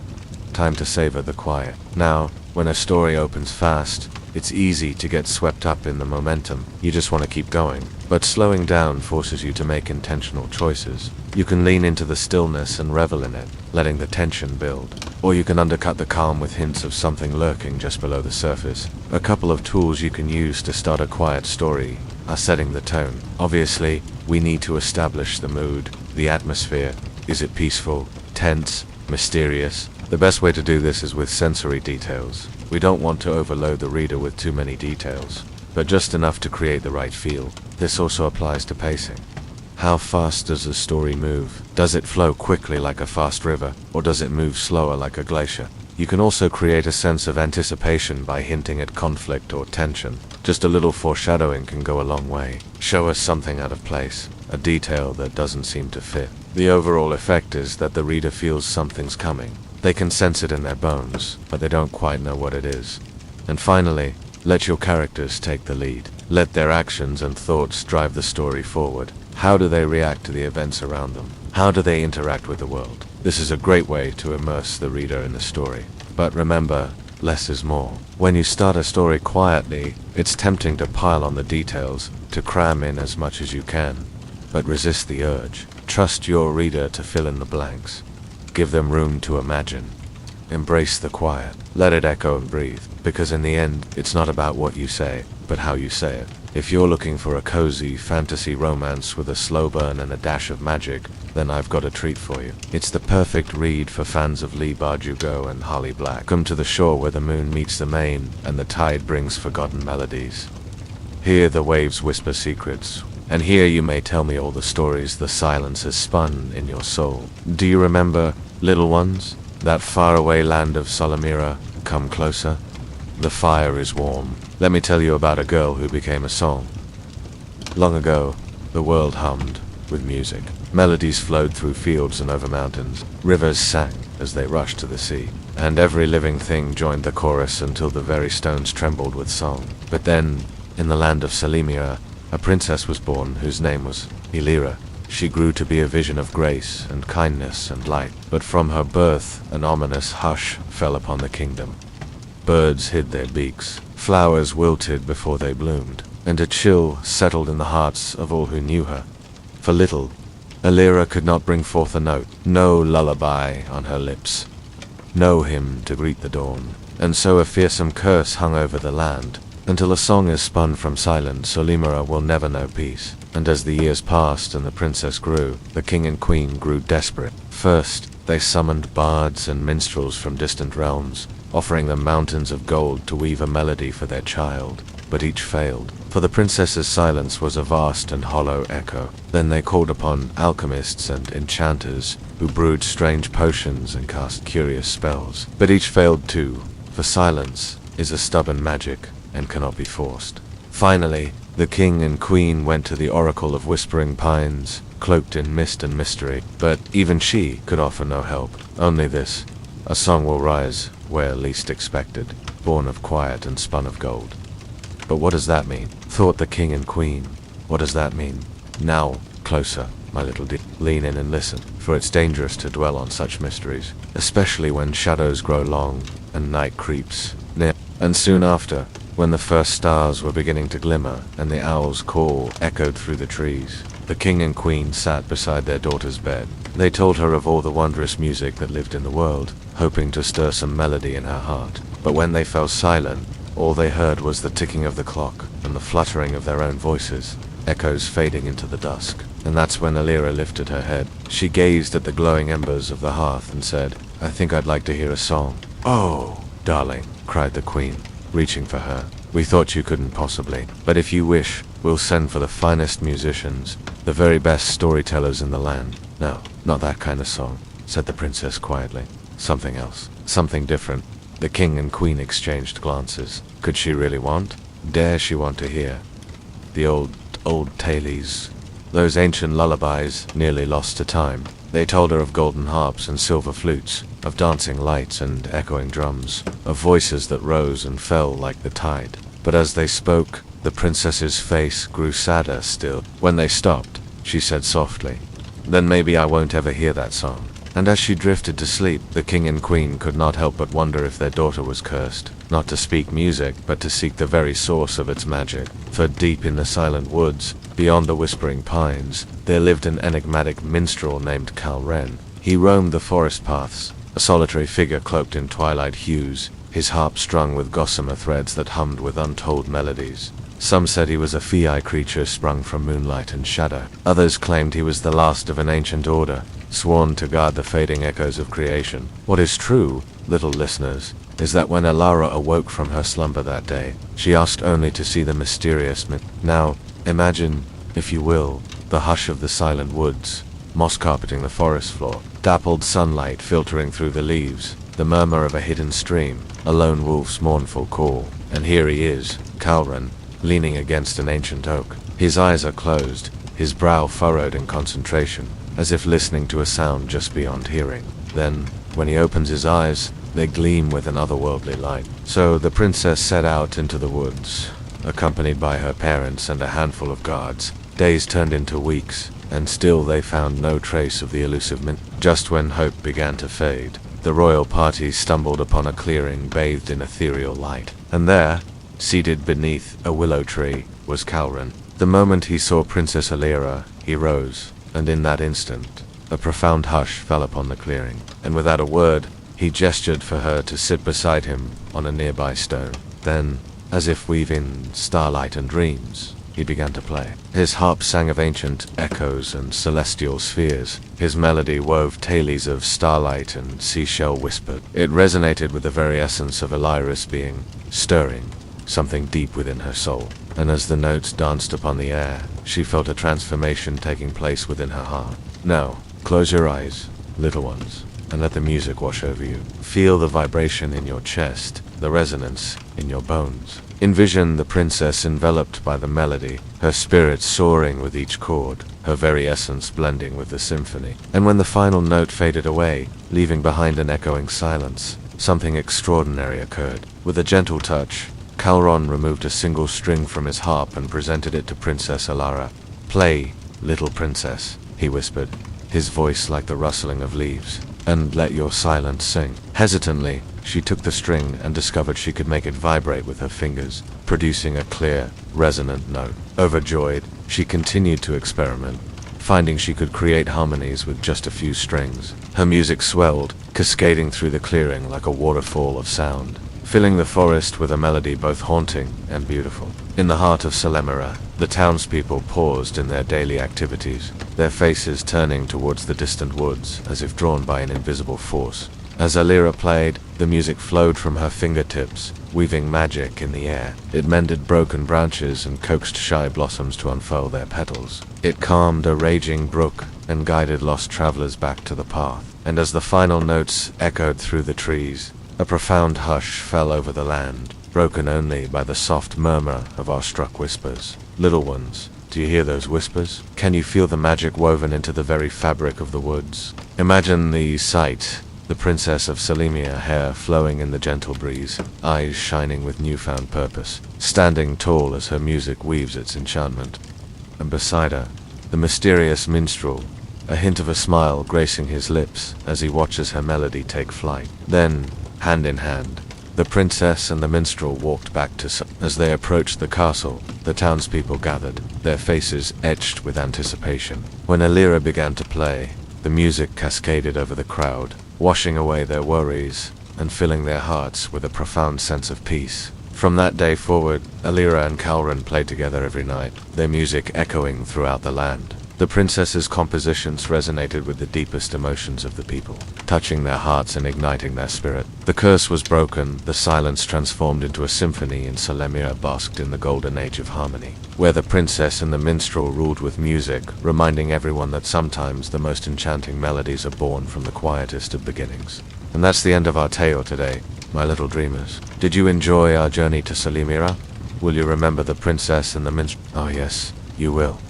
time to savor the quiet. Now, when a story opens fast, it's easy to get swept up in the momentum. You just want to keep going. But slowing down forces you to make intentional choices. You can lean into the stillness and revel in it, letting the tension build. Or you can undercut the calm with hints of something lurking just below the surface. A couple of tools you can use to start a quiet story are setting the tone. Obviously, we need to establish the mood, the atmosphere. Is it peaceful, tense, mysterious? The best way to do this is with sensory details. We don't want to overload the reader with too many details, but just enough to create the right feel. This also applies to pacing. How fast does the story move? Does it flow quickly like a fast river, or does it move slower like a glacier? You can also create a sense of anticipation by hinting at conflict or tension. Just a little foreshadowing can go a long way. Show us something out of place, a detail that doesn't seem to fit. The overall effect is that the reader feels something's coming. They can sense it in their bones, but they don't quite know what it is. And finally, let your characters take the lead. Let their actions and thoughts drive the story forward. How do they react to the events around them? How do they interact with the world? This is a great way to immerse the reader in the story. But remember, less is more. When you start a story quietly, it's tempting to pile on the details, to cram in as much as you can. But resist the urge. Trust your reader to fill in the blanks. Give them room to imagine. Embrace the quiet. Let it echo and breathe, because in the end, it's not about what you say, but how you say it. If you're looking for a cozy fantasy romance with a slow burn and a dash of magic, then I've got a treat for you. It's the perfect read for fans of Lee Bardugo and Holly Black. Come to the shore where the moon meets the main, and the tide brings forgotten melodies. Here the waves whisper secrets, and here you may tell me all the stories the silence has spun in your soul. Do you remember, little ones, that faraway land of Solamira? Come closer. The fire is warm. Let me tell you about a girl who became a song. Long ago, the world hummed with music. Melodies flowed through fields and over mountains. Rivers sang as they rushed to the sea. and every living thing joined the chorus until the very stones trembled with song. But then, in the land of Salimia, a princess was born whose name was Elira. She grew to be a vision of grace and kindness and light, but from her birth an ominous hush fell upon the kingdom. Birds hid their beaks, flowers wilted before they bloomed, and a chill settled in the hearts of all who knew her. For little Elira could not bring forth a note, no lullaby on her lips, no hymn to greet the dawn, and so a fearsome curse hung over the land. Until a song is spun from silence, Solimera will never know peace. And as the years passed and the princess grew, the king and queen grew desperate. First, they summoned bards and minstrels from distant realms, offering them mountains of gold to weave a melody for their child. But each failed, for the princess's silence was a vast and hollow echo. Then they called upon alchemists and enchanters, who brewed strange potions and cast curious spells. But each failed too, for silence is a stubborn magic and cannot be forced. Finally, the king and queen went to the Oracle of Whispering Pines, cloaked in mist and mystery, but even she could offer no help. Only this: a song will rise where least expected, born of quiet and spun of gold. But what does that mean? Thought the king and queen. What does that mean? Now, closer, my little dear. Lean in and listen, for it's dangerous to dwell on such mysteries, especially when shadows grow long and night creeps near. And soon after, when the first stars were beginning to glimmer and the owl's call echoed through the trees, the king and queen sat beside their daughter's bed. They told her of all the wondrous music that lived in the world, hoping to stir some melody in her heart. But when they fell silent, all they heard was the ticking of the clock and the fluttering of their own voices, echoes fading into the dusk. And that's when Elira lifted her head. She gazed at the glowing embers of the hearth and said, "I think I'd like to hear a song." "Oh, darling," cried the queen, reaching for her. "We thought you couldn't possibly, but if you wish, we'll send for the finest musicians, the very best storytellers in the land." "No, not that kind of song," said the princess quietly. "Something else, something different." The king and queen exchanged glances. Could she really want? Dare she want to hear? The old tales, those ancient lullabies nearly lost to time. They told her of golden harps and silver flutes, of dancing lights and echoing drums, of voices that rose and fell like the tide. But as they spoke, the princess's face grew sadder still. When they stopped, she said softly, "Then maybe I won't ever hear that song." And as she drifted to sleep, the king and queen could not help but wonder if their daughter was cursed, not to speak music, but to seek the very source of its magic. For deep in the silent woods, beyond the whispering pines, there lived an enigmatic minstrel named Calren. He roamed the forest paths, a solitary figure cloaked in twilight hues, his harp strung with gossamer threads that hummed with untold melodies. Some said he was a fey creature sprung from moonlight and shadow. Others claimed he was the last of an ancient order, sworn to guard the fading echoes of creation. What is true, little listeners, is that when Elara awoke from her slumber that day, she asked only to see the mysterious Now, imagine, if you will, the hush of the silent woods, moss carpeting the forest floor, dappled sunlight filtering through the leaves, the murmur of a hidden stream, a lone wolf's mournful call. And here he is, Calren, leaning against an ancient oak. His eyes are closed, his brow furrowed in concentration, as if listening to a sound just beyond hearing. Then, when he opens his eyes, they gleam with an otherworldly light. So the princess set out into the woods, accompanied by her parents and a handful of guards. Days turned into weeks, and still they found no trace of the elusive Just when hope began to fade, the royal party stumbled upon a clearing bathed in ethereal light. And there, seated beneath a willow tree, was Calren. The moment he saw Princess Elira, he rose, and in that instant, a profound hush fell upon the clearing, and without a word, he gestured for her to sit beside him on a nearby stone. Then, as if weaving starlight and dreams, he began to play. His harp sang of ancient echoes and celestial spheres. His melody wove tales of starlight and seashell whispered. It resonated with the very essence of Elira's being, stirring something deep within her soul. And as the notes danced upon the air, she felt a transformation taking place within her heart. Now, close your eyes, little ones, and let the music wash over you. Feel the vibration in your chest, the resonance in your bones. Envision the princess enveloped by the melody, her spirit soaring with each chord, her very essence blending with the symphony. And when the final note faded away, leaving behind an echoing silence, something extraordinary occurred. With a gentle touch, Calron removed a single string from his harp and presented it to Princess Alara. "Play, little princess," he whispered, his voice like the rustling of leaves, "and let your silence sing." Hesitantly, she took the string and discovered she could make it vibrate with her fingers, producing a clear, resonant note. Overjoyed, she continued to experiment, finding she could create harmonies with just a few strings. Her music swelled, cascading through the clearing like a waterfall of sound, filling the forest with a melody both haunting and beautiful. In the heart of Selemira, the townspeople paused in their daily activities, their faces turning towards the distant woods as if drawn by an invisible force. As Alira played, the music flowed from her fingertips, weaving magic in the air. It mended broken branches and coaxed shy blossoms to unfurl their petals. It calmed a raging brook and guided lost travelers back to the path. And as the final notes echoed through the trees, a profound hush fell over the land, broken only by the soft murmur of awestruck whispers. "Little ones, do you hear those whispers? Can you feel the magic woven into the very fabric of the woods?" Imagine the sight: the princess of Selemia, hair flowing in the gentle breeze, eyes shining with newfound purpose, standing tall as her music weaves its enchantment. And beside her, the mysterious minstrel, a hint of a smile gracing his lips as he watches her melody take flight. Then, hand in hand, the princess and the minstrel walked back to As they approached the castle, the townspeople gathered, their faces etched with anticipation. When Alira began to play, the music cascaded over the crowd, washing away their worries and filling their hearts with a profound sense of peace. From that day forward, Alira and Calron played together every night, their music echoing throughout the land. The princess's compositions resonated with the deepest emotions of the people, touching their hearts and igniting their spirit. The curse was broken, the silence transformed into a symphony, and Selemia basked in the golden age of harmony, where the princess and the minstrel ruled with music, reminding everyone that sometimes the most enchanting melodies are born from the quietest of beginnings. And that's the end of our tale today, my little dreamers. Did you enjoy our journey to Selemira? Will you remember the princess and the minstrel? Oh yes, you will.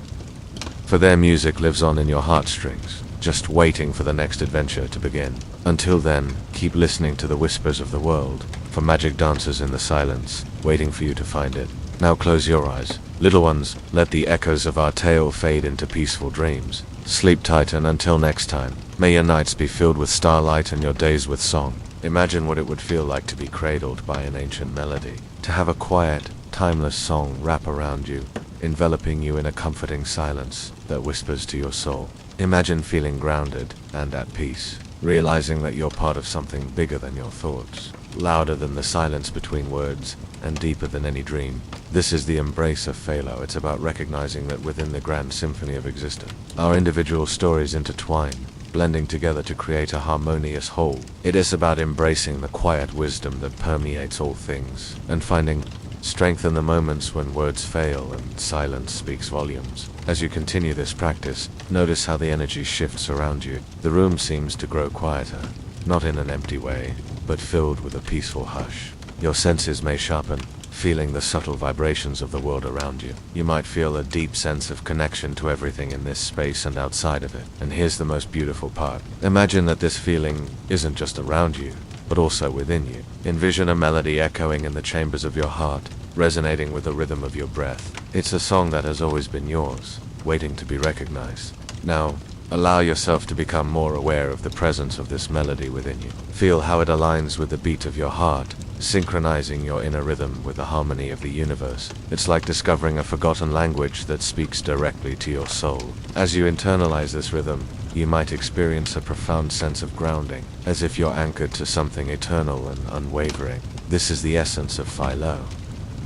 For their music lives on in your heartstrings, just waiting for the next adventure to begin. Until then, keep listening to the whispers of the world, for magic dances in the silence, waiting for you to find it. Now close your eyes. Little ones, let the echoes of our tale fade into peaceful dreams. Sleep tight, and until next time, may your nights be filled with starlight and your days with song. Imagine what it would feel like to be cradled by an ancient melody, to have a quiet, timeless song wrap around you, enveloping you in a comforting silence that whispers to your soul. Imagine feeling grounded and at peace, realizing that you're part of something bigger than your thoughts, louder than the silence between words, and deeper than any dream. This is the embrace of Phalo. It's about recognizing that within the grand symphony of existence, our individual stories intertwine, blending together to create a harmonious whole. It is about embracing the quiet wisdom that permeates all things, and finding strength in the moments when words fail and silence speaks volumes. As you continue this practice, notice how the energy shifts around you. The room seems to grow quieter, not in an empty way, but filled with a peaceful hush. Your senses may sharpen, feeling the subtle vibrations of the world around you. You might feel a deep sense of connection to everything in this space and outside of it. And here's the most beautiful part. Imagine that this feeling isn't just around you, but also within you. Envision a melody echoing in the chambers of your heart, resonating with the rhythm of your breath. It's a song that has always been yours, waiting to be recognized. Now, allow yourself to become more aware of the presence of this melody within you. Feel how it aligns with the beat of your heart, synchronizing your inner rhythm with the harmony of the universe. It's like discovering a forgotten language that speaks directly to your soul. As you internalize this rhythm, you might experience a profound sense of grounding, as if you're anchored to something eternal and unwavering. This is the essence of Philo.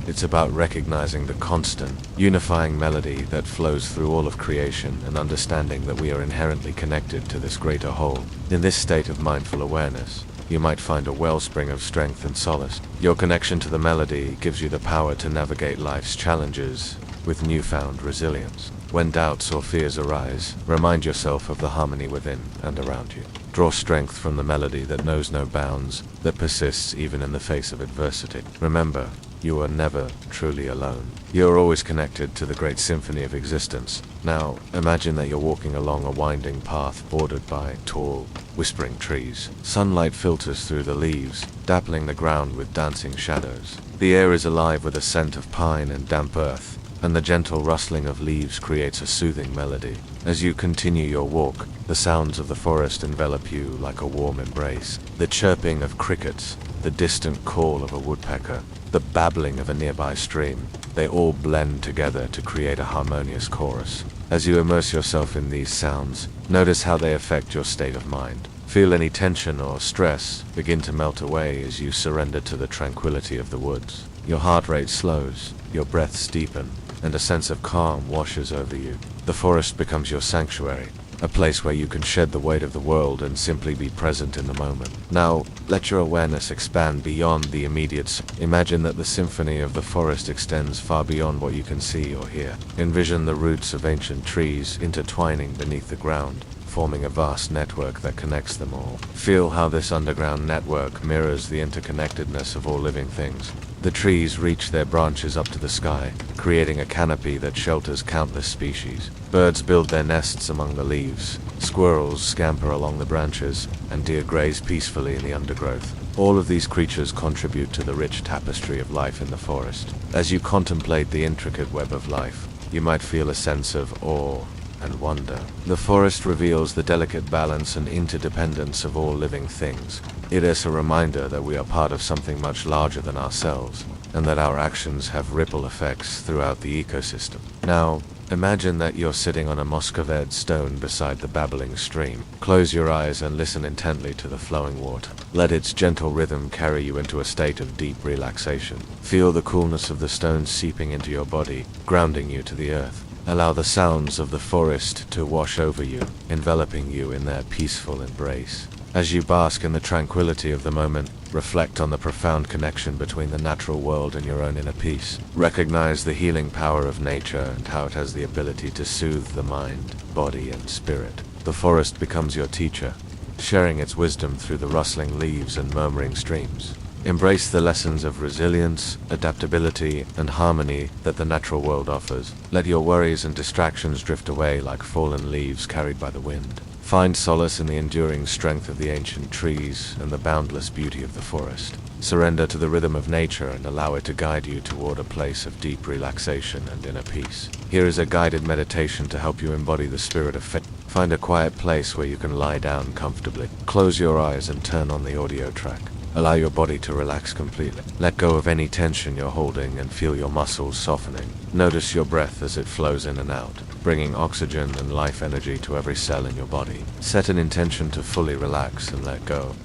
It's about recognizing the constant, unifying melody that flows through all of creation and understanding that we are inherently connected to this greater whole. In this state of mindful awareness, you might find a wellspring of strength and solace. Your connection to the melody gives you the power to navigate life's challenges with newfound resilience. When doubts or fears arise, remind yourself of the harmony within and around you. Draw strength from the melody that knows no bounds, that persists even in the face of adversity. Remember, you are never truly alone. You are always connected to the great symphony of existence. Now, imagine that you're walking along a winding path bordered by tall, whispering trees. Sunlight filters through the leaves, dappling the ground with dancing shadows. The air is alive with a scent of pine and damp earth, and the gentle rustling of leaves creates a soothing melody. As you continue your walk, the sounds of the forest envelop you like a warm embrace. The chirping of crickets, the distant call of a woodpecker, the babbling of a nearby stream, they all blend together to create a harmonious chorus. As you immerse yourself in these sounds, notice how they affect your state of mind. Feel any tension or stress begin to melt away as you surrender to the tranquility of the woods. Your heart rate slows, your breaths deepen, and a sense of calm washes over you. The forest becomes your sanctuary, a place where you can shed the weight of the world and simply be present in the moment. Now, let your awareness expand beyond the immediate. Imagine that the symphony of the forest extends far beyond what you can see or hear. Envision the roots of ancient trees intertwining beneath the ground, forming a vast network that connects them all. Feel how this underground network mirrors the interconnectedness of all living things. The trees reach their branches up to the sky, creating a canopy that shelters countless species. Birds build their nests among the leaves, squirrels scamper along the branches, and deer graze peacefully in the undergrowth. All of these creatures contribute to the rich tapestry of life in the forest. As you contemplate the intricate web of life, you might feel a sense of awe and wonder. The forest reveals the delicate balance and interdependence of all living things. It is a reminder that we are part of something much larger than ourselves, and that our actions have ripple effects throughout the ecosystem. Now, imagine that you're sitting on a Muscoved stone beside the babbling stream. Close your eyes and listen intently to the flowing water. Let its gentle rhythm carry you into a state of deep relaxation. Feel the coolness of the stones seeping into your body, grounding you to the earth. Allow the sounds of the forest to wash over you, enveloping you in their peaceful embrace. As you bask in the tranquility of the moment, reflect on the profound connection between the natural world and your own inner peace. Recognize the healing power of nature and how it has the ability to soothe the mind, body, and spirit. The forest becomes your teacher, sharing its wisdom through the rustling leaves and murmuring streams. Embrace the lessons of resilience, adaptability, and harmony that the natural world offers. Let your worries and distractions drift away like fallen leaves carried by the wind. Find solace in the enduring strength of the ancient trees and the boundless beauty of the forest. Surrender to the rhythm of nature and allow it to guide you toward a place of deep relaxation and inner peace. Here is a guided meditation to help you embody the spirit of faith. Find a quiet place where you can lie down comfortably. Close your eyes and turn on the audio track. Allow your body to relax completely. Let go of any tension you're holding and feel your muscles softening. Notice your breath as it flows in and out, bringing oxygen and life energy to every cell in your body. Set an intention to fully relax and let go.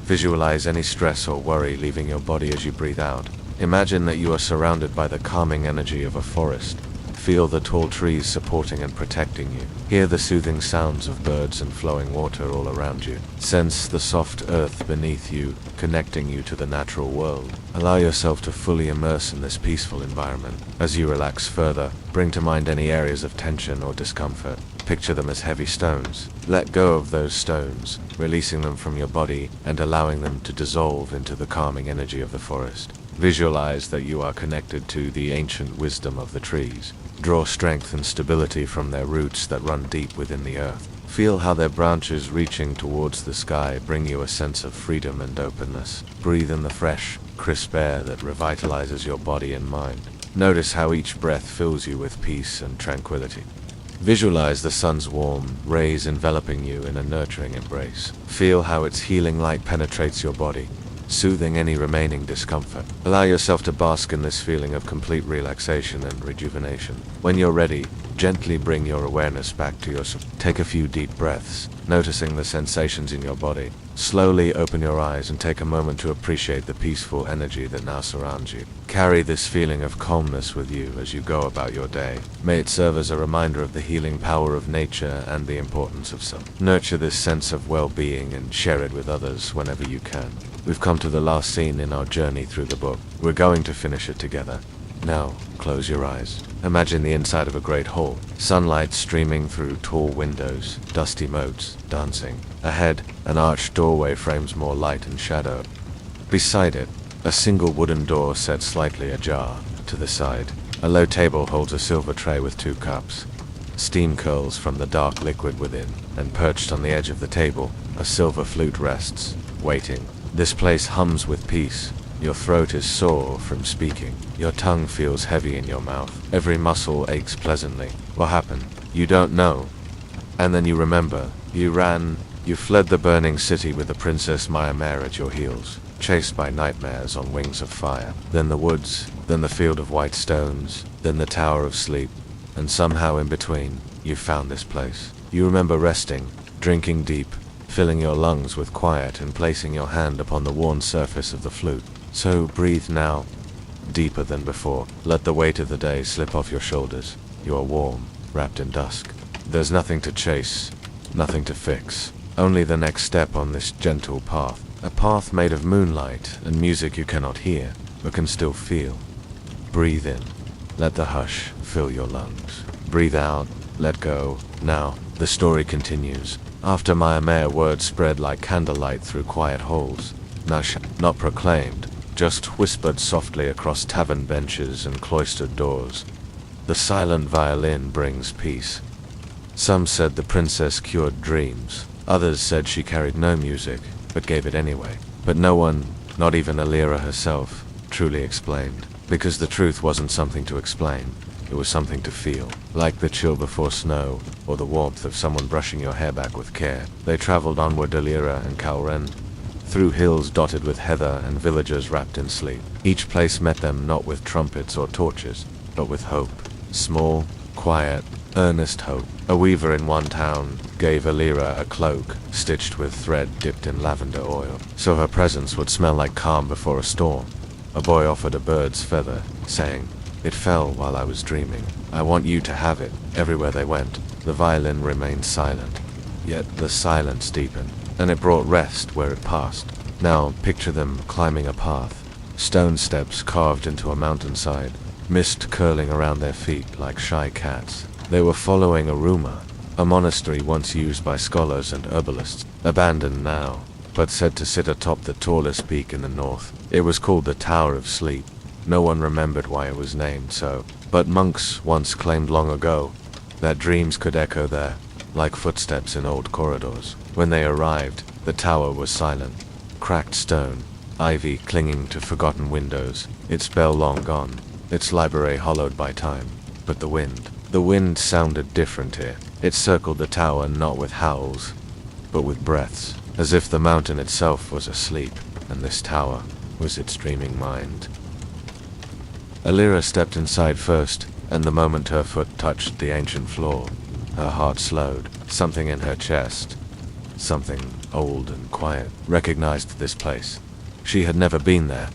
Visualize any stress or worry leaving your body as you breathe out. Imagine that you are surrounded by the calming energy of a forest. Feel the tall trees supporting and protecting you. Hear the soothing sounds of birds and flowing water all around you. Sense the soft earth beneath you, connecting you to the natural world. Allow yourself to fully immerse in this peaceful environment. As you relax further, bring to mind any areas of tension or discomfort. Picture them as heavy stones. Let go of those stones, releasing them from your body and allowing them to dissolve into the calming energy of the forest. Visualize that you are connected to the ancient wisdom of the trees. Draw strength and stability from their roots that run deep within the earth. Feel how their branches reaching towards the sky bring you a sense of freedom and openness. Breathe in the fresh, crisp air that revitalizes your body and mind. Notice how each breath fills you with peace and tranquility. Visualize the sun's warm rays enveloping you in a nurturing embrace. Feel how its healing light penetrates your body, soothing any remaining discomfort. Allow yourself to bask in this feeling of complete relaxation and rejuvenation. When you're ready, gently bring your awareness back to yourself. Take a few deep breaths, noticing the sensations in your body. Slowly open your eyes and take a moment to appreciate the peaceful energy that now surrounds you. Carry this feeling of calmness with you as you go about your day. May it serve as a reminder of the healing power of nature and the importance of self. Nurture this sense of well-being and share it with others whenever you can. We've come to the last scene in our journey through the book. We're going to finish it together. Now, close your eyes. Imagine the inside of a great hall. Sunlight streaming through tall windows, dusty moats, dancing. Ahead, an arched doorway frames more light and shadow. Beside it, a single wooden door set slightly ajar. To the side, a low table holds a silver tray with 2 cups. Steam curls from the dark liquid within, and perched on the edge of the table, a silver flute rests, waiting. This place hums with peace. Your throat is sore from speaking. Your tongue feels heavy in your mouth. Every muscle aches pleasantly. What happened? You don't know. And then you remember. You ran. You fled the burning city with the Princess Mare at your heels, chased by nightmares on wings of fire. Then the woods, then the field of white stones, then the Tower of Sleep, and somehow in between, you found this place. You remember resting, drinking deep, filling your lungs with quiet and placing your hand upon the worn surface of the flute. So breathe now, deeper than before. Let the weight of the day slip off your shoulders. You are warm, wrapped in dusk. There's nothing to chase, nothing to fix. Only the next step on this gentle path. A path made of moonlight and music you cannot hear, but can still feel. Breathe in. Let the hush fill your lungs. Breathe out. Let go. Now, the story continues. After Mare, words spread like candlelight through quiet halls. Not proclaimed, just whispered softly across tavern benches and cloistered doors. The silent violin brings peace. Some said the princess cured dreams. Others said she carried no music, but gave it anyway. But no one, not even Alira herself, truly explained. Because the truth wasn't something to explain. It was something to feel. Like the chill before snow, or the warmth of someone brushing your hair back with care. They traveled onward Alira and Kalren, through hills dotted with heather and villagers wrapped in sleep. Each place met them not with trumpets or torches, but with hope. Small, quiet, earnest hope. A weaver in one town gave Alira a cloak, stitched with thread dipped in lavender oil, so her presence would smell like calm before a storm. A boy offered a bird's feather, saying, "It fell while I was dreaming. I want you to have it." Everywhere they went, the violin remained silent. Yet the silence deepened, and it brought rest where it passed. Now picture them climbing a path, stone steps carved into a mountainside, mist curling around their feet like shy cats. They were following a rumor, a monastery once used by scholars and herbalists, abandoned now, but said to sit atop the tallest peak in the north. It was called the Tower of Sleep. No one remembered why it was named so, but monks once claimed long ago that dreams could echo there, like footsteps in old corridors. When they arrived, the tower was silent. Cracked stone, ivy clinging to forgotten windows, its bell long gone, its library hollowed by time. But the wind sounded different here. It circled the tower not with howls, but with breaths, as if the mountain itself was asleep, and this tower was its dreaming mind. Alira stepped inside first, and the moment her foot touched the ancient floor, her heart slowed. Something in her chest, something old and quiet, recognized this place. She had never been there,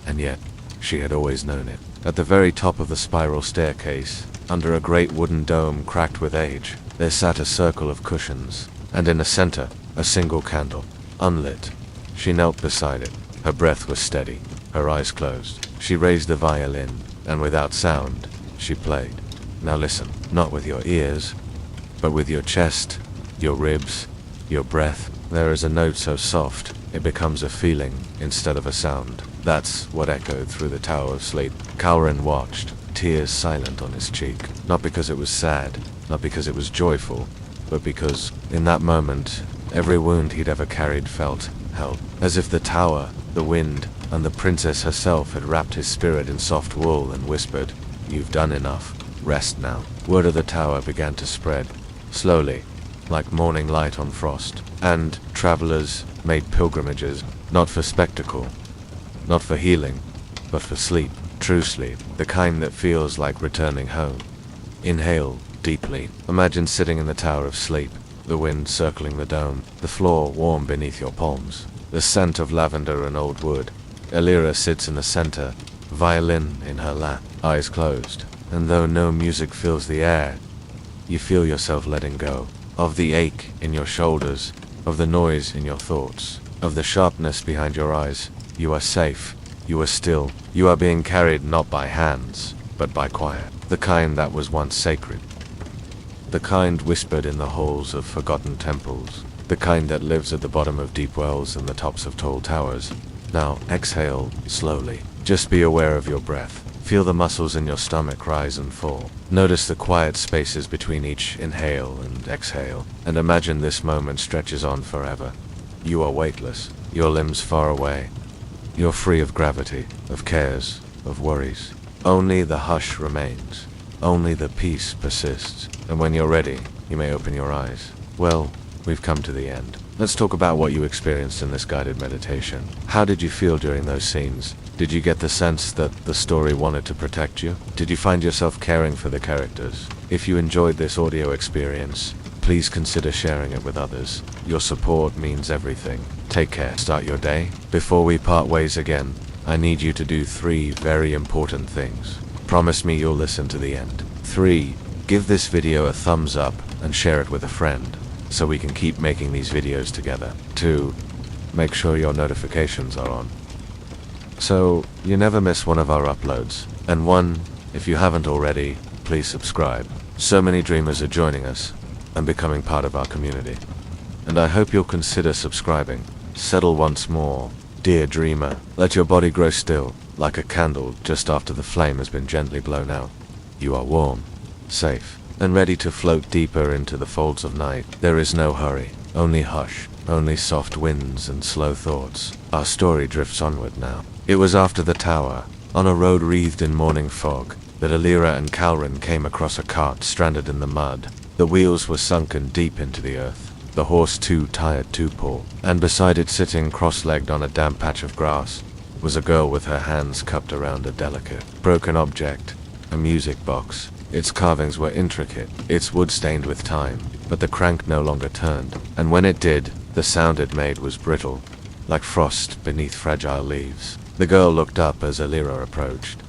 and yet she had always known it. At the very top of the spiral staircase, under a great wooden dome cracked with age, there sat a circle of cushions, and in the center, a single candle, unlit. She knelt beside it. Her breath was steady, her eyes closed. She raised the violin, and without sound, she played. Now listen, not with your ears, but with your chest, your ribs, your breath. There is a note so soft, it becomes a feeling instead of a sound. That's what echoed through the Tower of Sleep. Kalren watched, tears silent on his cheek. Not because it was sad, not because it was joyful, but because, in that moment, every wound he'd ever carried felt held. As if the tower, the wind, and the princess herself had wrapped his spirit in soft wool and whispered, "You've done enough. Rest now." Word of the tower began to spread, slowly, like morning light on frost. And travelers made pilgrimages, not for spectacle, not for healing, but for sleep. True sleep, the kind that feels like returning home. Inhale deeply. Imagine sitting in the Tower of Sleep, the wind circling the dome, the floor warm beneath your palms, the scent of lavender and old wood. Alira sits in the center, violin in her lap, eyes closed, and though no music fills the air, you feel yourself letting go of the ache in your shoulders, of the noise in your thoughts, of the sharpness behind your eyes. You are safe. You are still. You are being carried not by hands, but by quiet. The kind that was once sacred. The kind whispered in the halls of forgotten temples. The kind that lives at the bottom of deep wells and the tops of tall towers. Now exhale slowly. Just be aware of your breath. Feel the muscles in your stomach rise and fall. Notice the quiet spaces between each inhale and exhale, and imagine this moment stretches on forever. You are weightless, your limbs far away. You're free of gravity, of cares, of worries. Only the hush remains. Only the peace persists. And when you're ready, you may open your eyes. Well, we've come to the end. Let's talk about what you experienced in this guided meditation. How did you feel during those scenes? Did you get the sense that the story wanted to protect you? Did you find yourself caring for the characters? If you enjoyed this audio experience, please consider sharing it with others. Your support means everything. Take care. Start your day. Before we part ways again, I need you to do 3 very important things. Promise me you'll listen to the end. 3. Give this video a thumbs up and share it with a friend, so we can keep making these videos together. 2. Make sure your notifications are on, so you never miss one of our uploads. And 1, if you haven't already, please subscribe. So many dreamers are joining us and becoming part of our community, and I hope you'll consider subscribing. Settle once more. Dear dreamer, let your body grow still, like a candle just after the flame has been gently blown out. You are warm, safe, and ready to float deeper into the folds of night. There is no hurry, only hush, only soft winds and slow thoughts. Our story drifts onward now. It was after the tower, on a road wreathed in morning fog, that Alira and Calrin came across a cart stranded in the mud. The wheels were sunken deep into the earth, the horse too tired to pull, and beside it, sitting cross-legged on a damp patch of grass, was a girl with her hands cupped around a delicate, broken object, a music box. Its carvings were intricate, its wood stained with time, but the crank no longer turned, and when it did, the sound it made was brittle, like frost beneath fragile leaves. The girl looked up as Alira approached.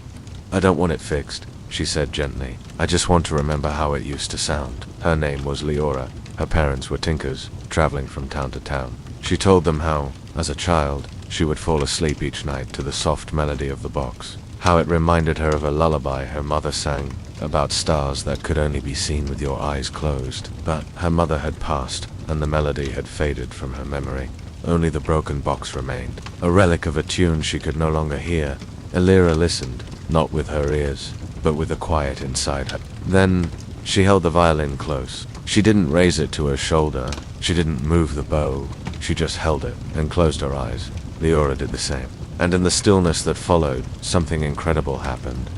"I don't want it fixed," she said gently. "I just want to remember how it used to sound." Her name was Leora. Her parents were tinkers, traveling from town to town. She told them how, as a child, she would fall asleep each night to the soft melody of the box. How it reminded her of a lullaby her mother sang about stars that could only be seen with your eyes closed. But her mother had passed, and the melody had faded from her memory. Only the broken box remained, a relic of a tune she could no longer hear. Alira listened, not with her ears, but with a quiet inside her. Then she held the violin close. She didn't raise it to her shoulder. She didn't move the bow. She just held it and closed her eyes. Leora did the same. And in the stillness that followed, something incredible happened.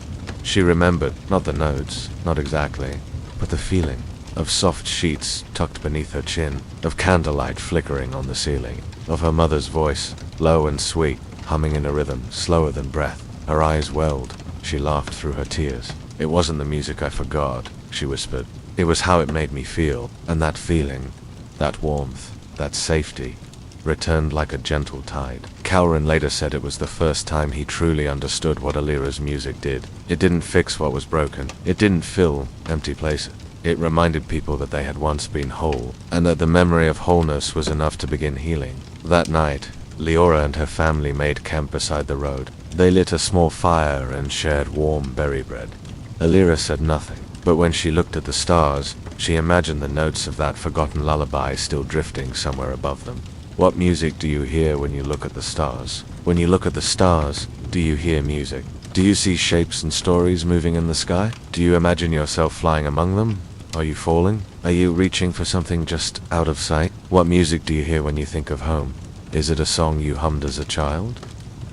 She remembered, not the notes, not exactly, but the feeling of soft sheets tucked beneath her chin, of candlelight flickering on the ceiling, of her mother's voice, low and sweet, humming in a rhythm slower than breath. Her eyes welled. She laughed through her tears. "It wasn't the music I forgot," she whispered. "It was how it made me feel." And that feeling, that warmth, that safety, returned like a gentle tide. Calrin later said it was the first time he truly understood what Alira's music did. It didn't fix what was broken. It didn't fill empty places. It reminded people that they had once been whole, and that the memory of wholeness was enough to begin healing. That night, Leora and her family made camp beside the road. They lit a small fire and shared warm berry bread. Alira said nothing, but when she looked at the stars, she imagined the notes of that forgotten lullaby still drifting somewhere above them. What music do you hear when you look at the stars? When you look at the stars, do you hear music? Do you see shapes and stories moving in the sky? Do you imagine yourself flying among them? Are you falling? Are you reaching for something just out of sight? What music do you hear when you think of home? Is it a song you hummed as a child?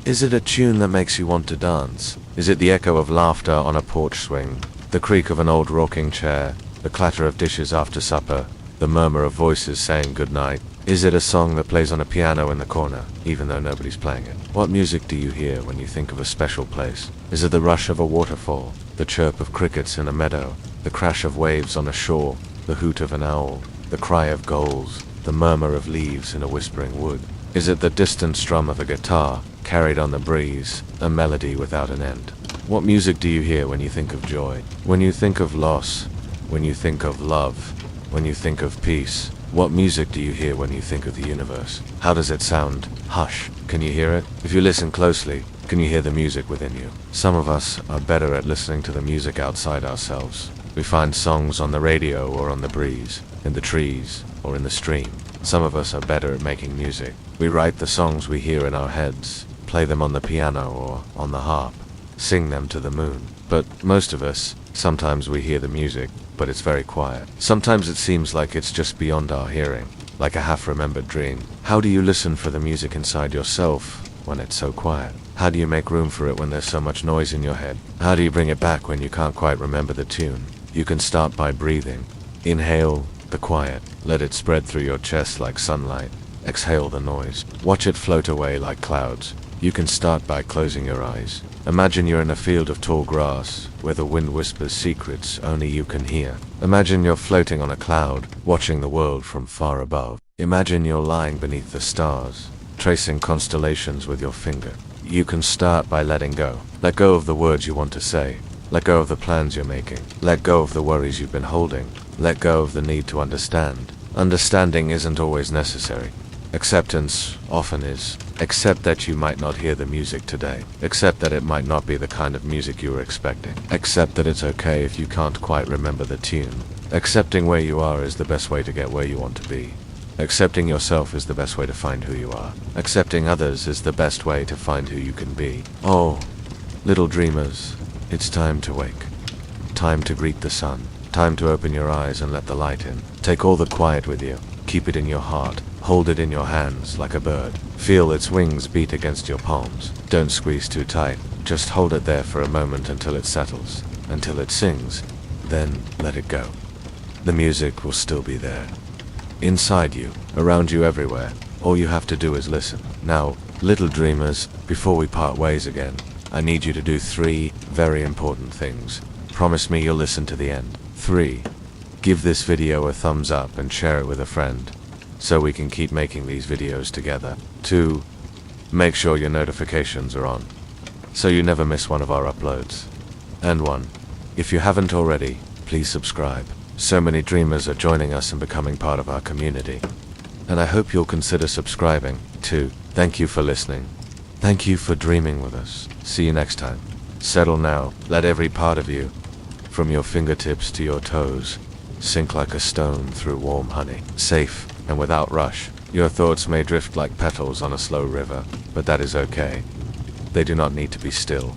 Is it a tune that makes you want to dance? Is it the echo of laughter on a porch swing? The creak of an old rocking chair? The clatter of dishes after supper? The murmur of voices saying goodnight? Is it a song that plays on a piano in the corner, even though nobody's playing it? What music do you hear when you think of a special place? Is it the rush of a waterfall? The chirp of crickets in a meadow? The crash of waves on a shore? The hoot of an owl? The cry of gulls? The murmur of leaves in a whispering wood? Is it the distant strum of a guitar, carried on the breeze, a melody without an end? What music do you hear when you think of joy? When you think of loss? When you think of love? When you think of peace? What music do you hear when you think of the universe? How does it sound? Hush. Can you hear it? If you listen closely, can you hear the music within you? Some of us are better at listening to the music outside ourselves. We find songs on the radio or on the breeze, in the trees or in the stream. Some of us are better at making music. We write the songs we hear in our heads, play them on the piano or on the harp. sing them to the moon. But most of us, sometimes we hear the music, but it's very quiet. Sometimes it seems like it's just beyond our hearing, like a half-remembered dream. How do you listen for the music inside yourself when it's so quiet? How do you make room for it when there's so much noise in your head? How do you bring it back when you can't quite remember the tune? You can start by breathing. Inhale the quiet. Let it spread through your chest like sunlight. Exhale the noise. Watch it float away like clouds. You can start by closing your eyes. Imagine you're in a field of tall grass, where the wind whispers secrets only you can hear. Imagine you're floating on a cloud, watching the world from far above. Imagine you're lying beneath the stars, tracing constellations with your finger. You can start by letting go. Let go of the words you want to say. Let go of the plans you're making. Let go of the worries you've been holding. Let go of the need to understand. Understanding isn't always necessary. Acceptance often is. Accept that you might not hear the music today. Accept that it might not be the kind of music you were expecting. Accept that it's okay if you can't quite remember the tune. Accepting where you are is the best way to get where you want to be. Accepting yourself is the best way to find who you are. Accepting others is the best way to find who you can be. Oh, little dreamers, it's time to wake. Time to greet the sun. Time to open your eyes and let the light in. Take all the quiet with you. Keep it in your heart. Hold it in your hands like a bird. Feel its wings beat against your palms. Don't squeeze too tight. Just hold it there for a moment until it settles, until it sings. Then let it go. The music will still be there. Inside you, around you, everywhere. All you have to do is listen. Now, little dreamers, before we part ways again, I need you to do 3 very important things. Promise me you'll listen to the end. 3. Give this video a thumbs up and share it with a friend, so we can keep making these videos together. 2. Make sure your notifications are on, so you never miss one of our uploads. And 1. If you haven't already, please subscribe. So many dreamers are joining us and becoming part of our community, and I hope you'll consider subscribing too. Thank you for listening. Thank you for dreaming with us. See you next time. Settle now. Let every part of you, from your fingertips to your toes, sink like a stone through warm honey. Safe and without rush. Your thoughts may drift like petals on a slow river, but that is okay. They do not need to be still,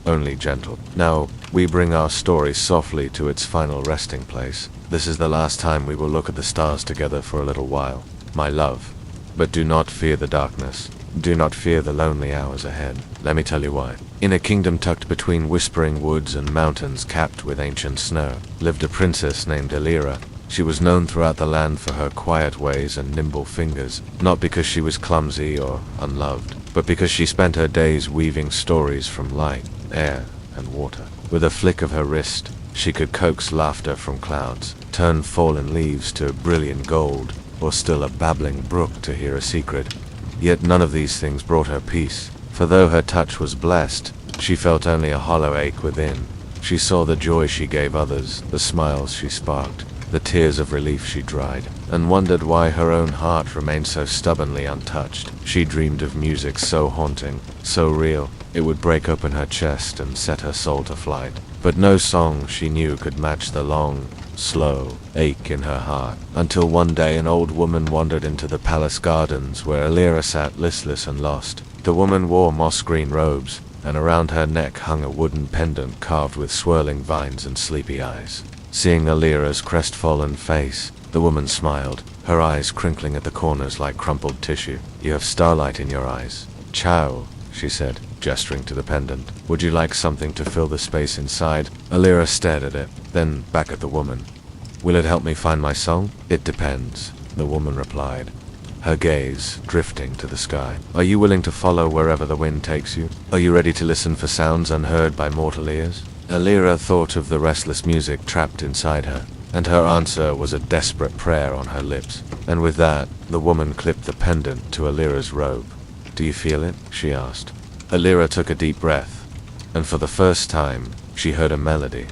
only gentle. Now, we bring our story softly to its final resting place. This is the last time we will look at the stars together for a little while, my love. But do not fear the darkness. Do not fear the lonely hours ahead. Let me tell you why. In a kingdom tucked between whispering woods and mountains capped with ancient snow, lived a princess named Elira. She was known throughout the land for her quiet ways and nimble fingers, not because she was clumsy or unloved, but because she spent her days weaving stories from light, air, and water. With a flick of her wrist, she could coax laughter from clouds, turn fallen leaves to brilliant gold, or still a babbling brook to hear a secret. Yet none of these things brought her peace, for though her touch was blessed, she felt only a hollow ache within. She saw the joy she gave others, the smiles she sparked, the tears of relief she dried, and wondered why her own heart remained so stubbornly untouched. She dreamed of music so haunting, so real, it would break open her chest and set her soul to flight. But no song she knew could match the long, slow ache in her heart, until one day an old woman wandered into the palace gardens where Elira sat listless and lost. The woman wore moss-green robes, and around her neck hung a wooden pendant carved with swirling vines and sleepy eyes. Seeing Elira's crestfallen face, the woman smiled, her eyes crinkling at the corners like crumpled tissue. "You have starlight in your eyes. Ciao," she said, gesturing to the pendant. "Would you like something to fill the space inside?" Elira stared at it, then back at the woman. "Will it help me find my song?" "It depends," the woman replied, her gaze drifting to the sky. "Are you willing to follow wherever the wind takes you? Are you ready to listen for sounds unheard by mortal ears?" Elira thought of the restless music trapped inside her, and her answer was a desperate prayer on her lips. And with that, the woman clipped the pendant to Elira's robe. "Do you feel it?" she asked. Elira took a deep breath, and for the first time, she heard a melody.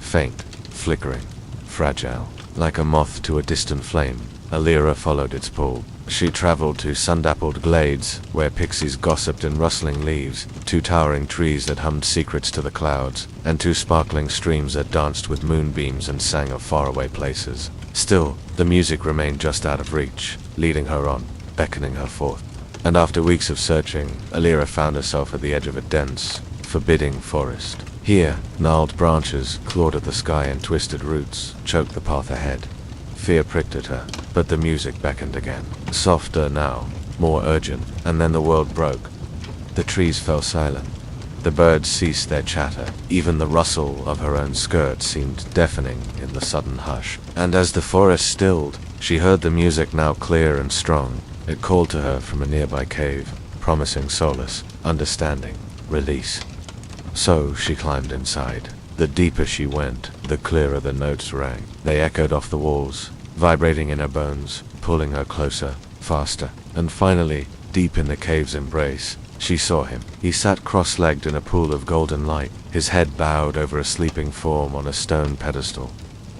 Faint, flickering, fragile, like a moth to a distant flame. Elira followed its pull. She traveled to sun-dappled glades, where pixies gossiped in rustling leaves, to towering trees that hummed secrets to the clouds, and to sparkling streams that danced with moonbeams and sang of faraway places. Still, the music remained just out of reach, leading her on, beckoning her forth. And after weeks of searching, Elira found herself at the edge of a dense, forbidding forest. Here, gnarled branches clawed at the sky and twisted roots choked the path ahead. Fear pricked at her, but the music beckoned again. Softer now, more urgent, and then the world broke. The trees fell silent. The birds ceased their chatter. Even the rustle of her own skirt seemed deafening in the sudden hush. And as the forest stilled, she heard the music now clear and strong. It called to her from a nearby cave, promising solace, understanding, release. So she climbed inside. The deeper she went, the clearer the notes rang. They echoed off the walls, vibrating in her bones, pulling her closer, faster. And finally, deep in the cave's embrace, she saw him. He sat cross-legged in a pool of golden light, his head bowed over a sleeping form on a stone pedestal.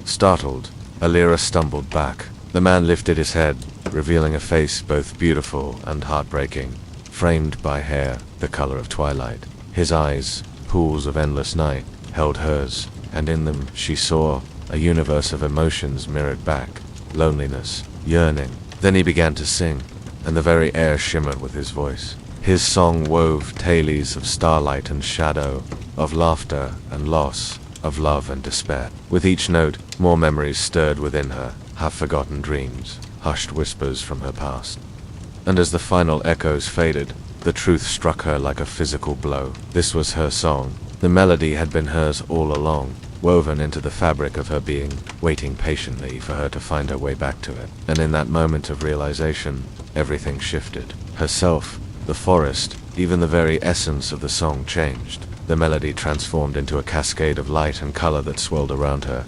Startled, Alira stumbled back. The man lifted his head, revealing a face both beautiful and heartbreaking, framed by hair the color of twilight. His eyes, pools of endless night, held hers, and in them she saw a universe of emotions mirrored back, loneliness, yearning. Then he began to sing, and the very air shimmered with his voice. His song wove tales of starlight and shadow, of laughter and loss, of love and despair. With each note, more memories stirred within her, half-forgotten dreams, hushed whispers from her past. And as the final echoes faded, the truth struck her like a physical blow. This was her song. The melody had been hers all along, woven into the fabric of her being, waiting patiently for her to find her way back to it. And in that moment of realization, everything shifted. Herself, the forest, even the very essence of the song changed. The melody transformed into a cascade of light and color that swirled around her,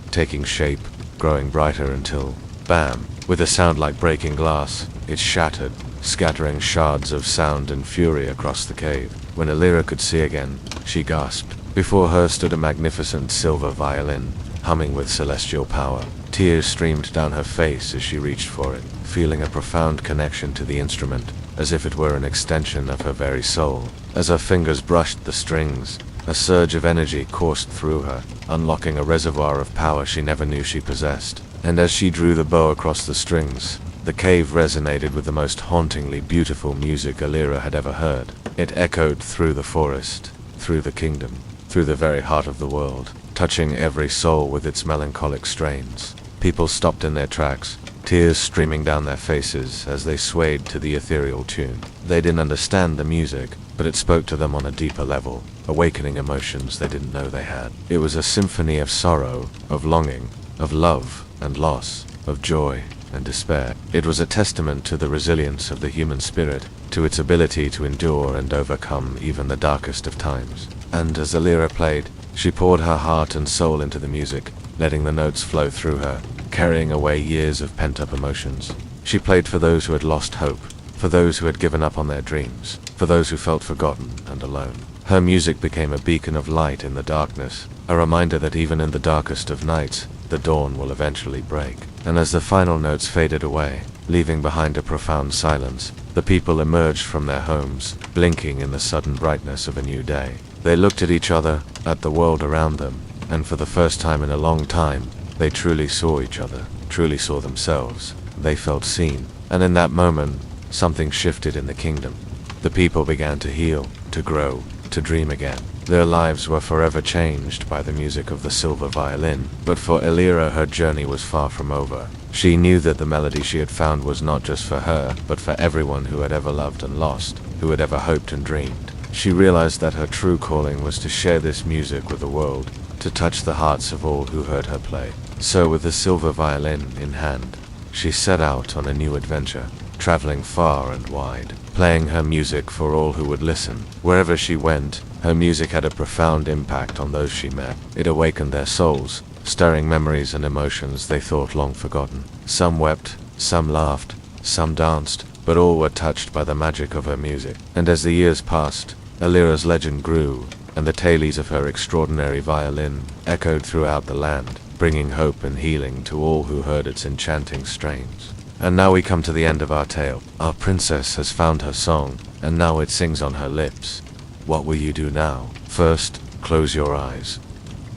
taking shape, growing brighter until, bam, with a sound like breaking glass, it shattered, scattering shards of sound and fury across the cave. When Alira could see again, she gasped. Before her stood a magnificent silver violin, humming with celestial power. Tears streamed down her face as she reached for it, feeling a profound connection to the instrument, as if it were an extension of her very soul. As her fingers brushed the strings, a surge of energy coursed through her, unlocking a reservoir of power she never knew she possessed. And as she drew the bow across the strings, the cave resonated with the most hauntingly beautiful music Alira had ever heard. It echoed through the forest, through the kingdom, through the very heart of the world, touching every soul with its melancholic strains. People stopped in their tracks, tears streaming down their faces as they swayed to the ethereal tune. They didn't understand the music, but it spoke to them on a deeper level, awakening emotions they didn't know they had. It was a symphony of sorrow, of longing, of love and loss, of joy and despair. It was a testament to the resilience of the human spirit, to its ability to endure and overcome even the darkest of times. And as Alira played, she poured her heart and soul into the music, letting the notes flow through her, carrying away years of pent-up emotions. She played for those who had lost hope, for those who had given up on their dreams, for those who felt forgotten and alone. Her music became a beacon of light in the darkness, a reminder that even in the darkest of nights, the dawn will eventually break. And as the final notes faded away, leaving behind a profound silence, the people emerged from their homes, blinking in the sudden brightness of a new day. They looked at each other, at the world around them, and for the first time in a long time, they truly saw each other, truly saw themselves. They felt seen, and in that moment, something shifted in the kingdom. The people began to heal, to grow, to dream again. Their lives were forever changed by the music of the silver violin. But for Alira, her journey was far from over. She knew that the melody she had found was not just for her, but for everyone who had ever loved and lost, who had ever hoped and dreamed. She realized that her true calling was to share this music with the world, to touch the hearts of all who heard her play. So with the silver violin in hand, she set out on a new adventure, traveling far and wide, playing her music for all who would listen. Wherever she went, her music had a profound impact on those she met. It awakened their souls, stirring memories and emotions they thought long forgotten. Some wept, some laughed, some danced, but all were touched by the magic of her music. And as the years passed, Alira's legend grew, and the tales of her extraordinary violin echoed throughout the land, bringing hope and healing to all who heard its enchanting strains. And now we come to the end of our tale. Our princess has found her song, and now it sings on her lips. What will you do now? First, close your eyes.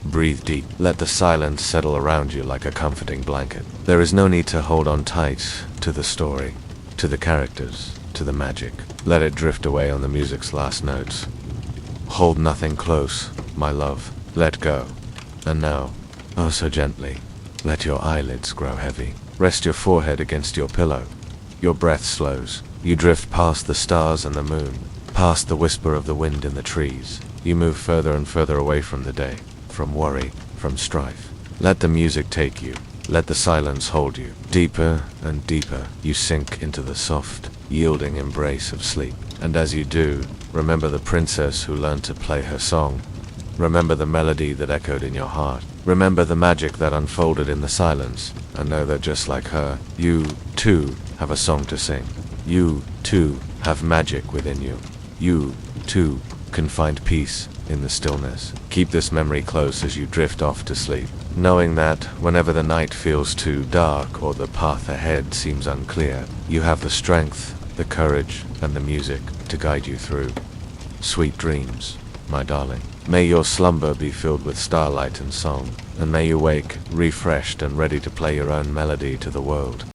Breathe deep. Let the silence settle around you like a comforting blanket. There is no need to hold on tight to the story, to the characters, to the magic. Let it drift away on the music's last notes. Hold nothing close, my love. Let go. And now, oh so gently, let your eyelids grow heavy. Rest your forehead against your pillow. Your breath slows. You drift past the stars and the moon, past the whisper of the wind in the trees. You move further and further away from the day, from worry, from strife. Let the music take you. Let the silence hold you. Deeper and deeper, you sink into the soft, yielding embrace of sleep. And as you do, remember the princess who learned to play her song. Remember the melody that echoed in your heart. Remember the magic that unfolded in the silence. And know that just like her, you, too, have a song to sing. You, too, have magic within you. You, too, can find peace in the stillness. Keep this memory close as you drift off to sleep, knowing that whenever the night feels too dark or the path ahead seems unclear, you have the strength, the courage, and the music to guide you through. Sweet dreams, my darling. May your slumber be filled with starlight and song, and may you wake refreshed and ready to play your own melody to the world.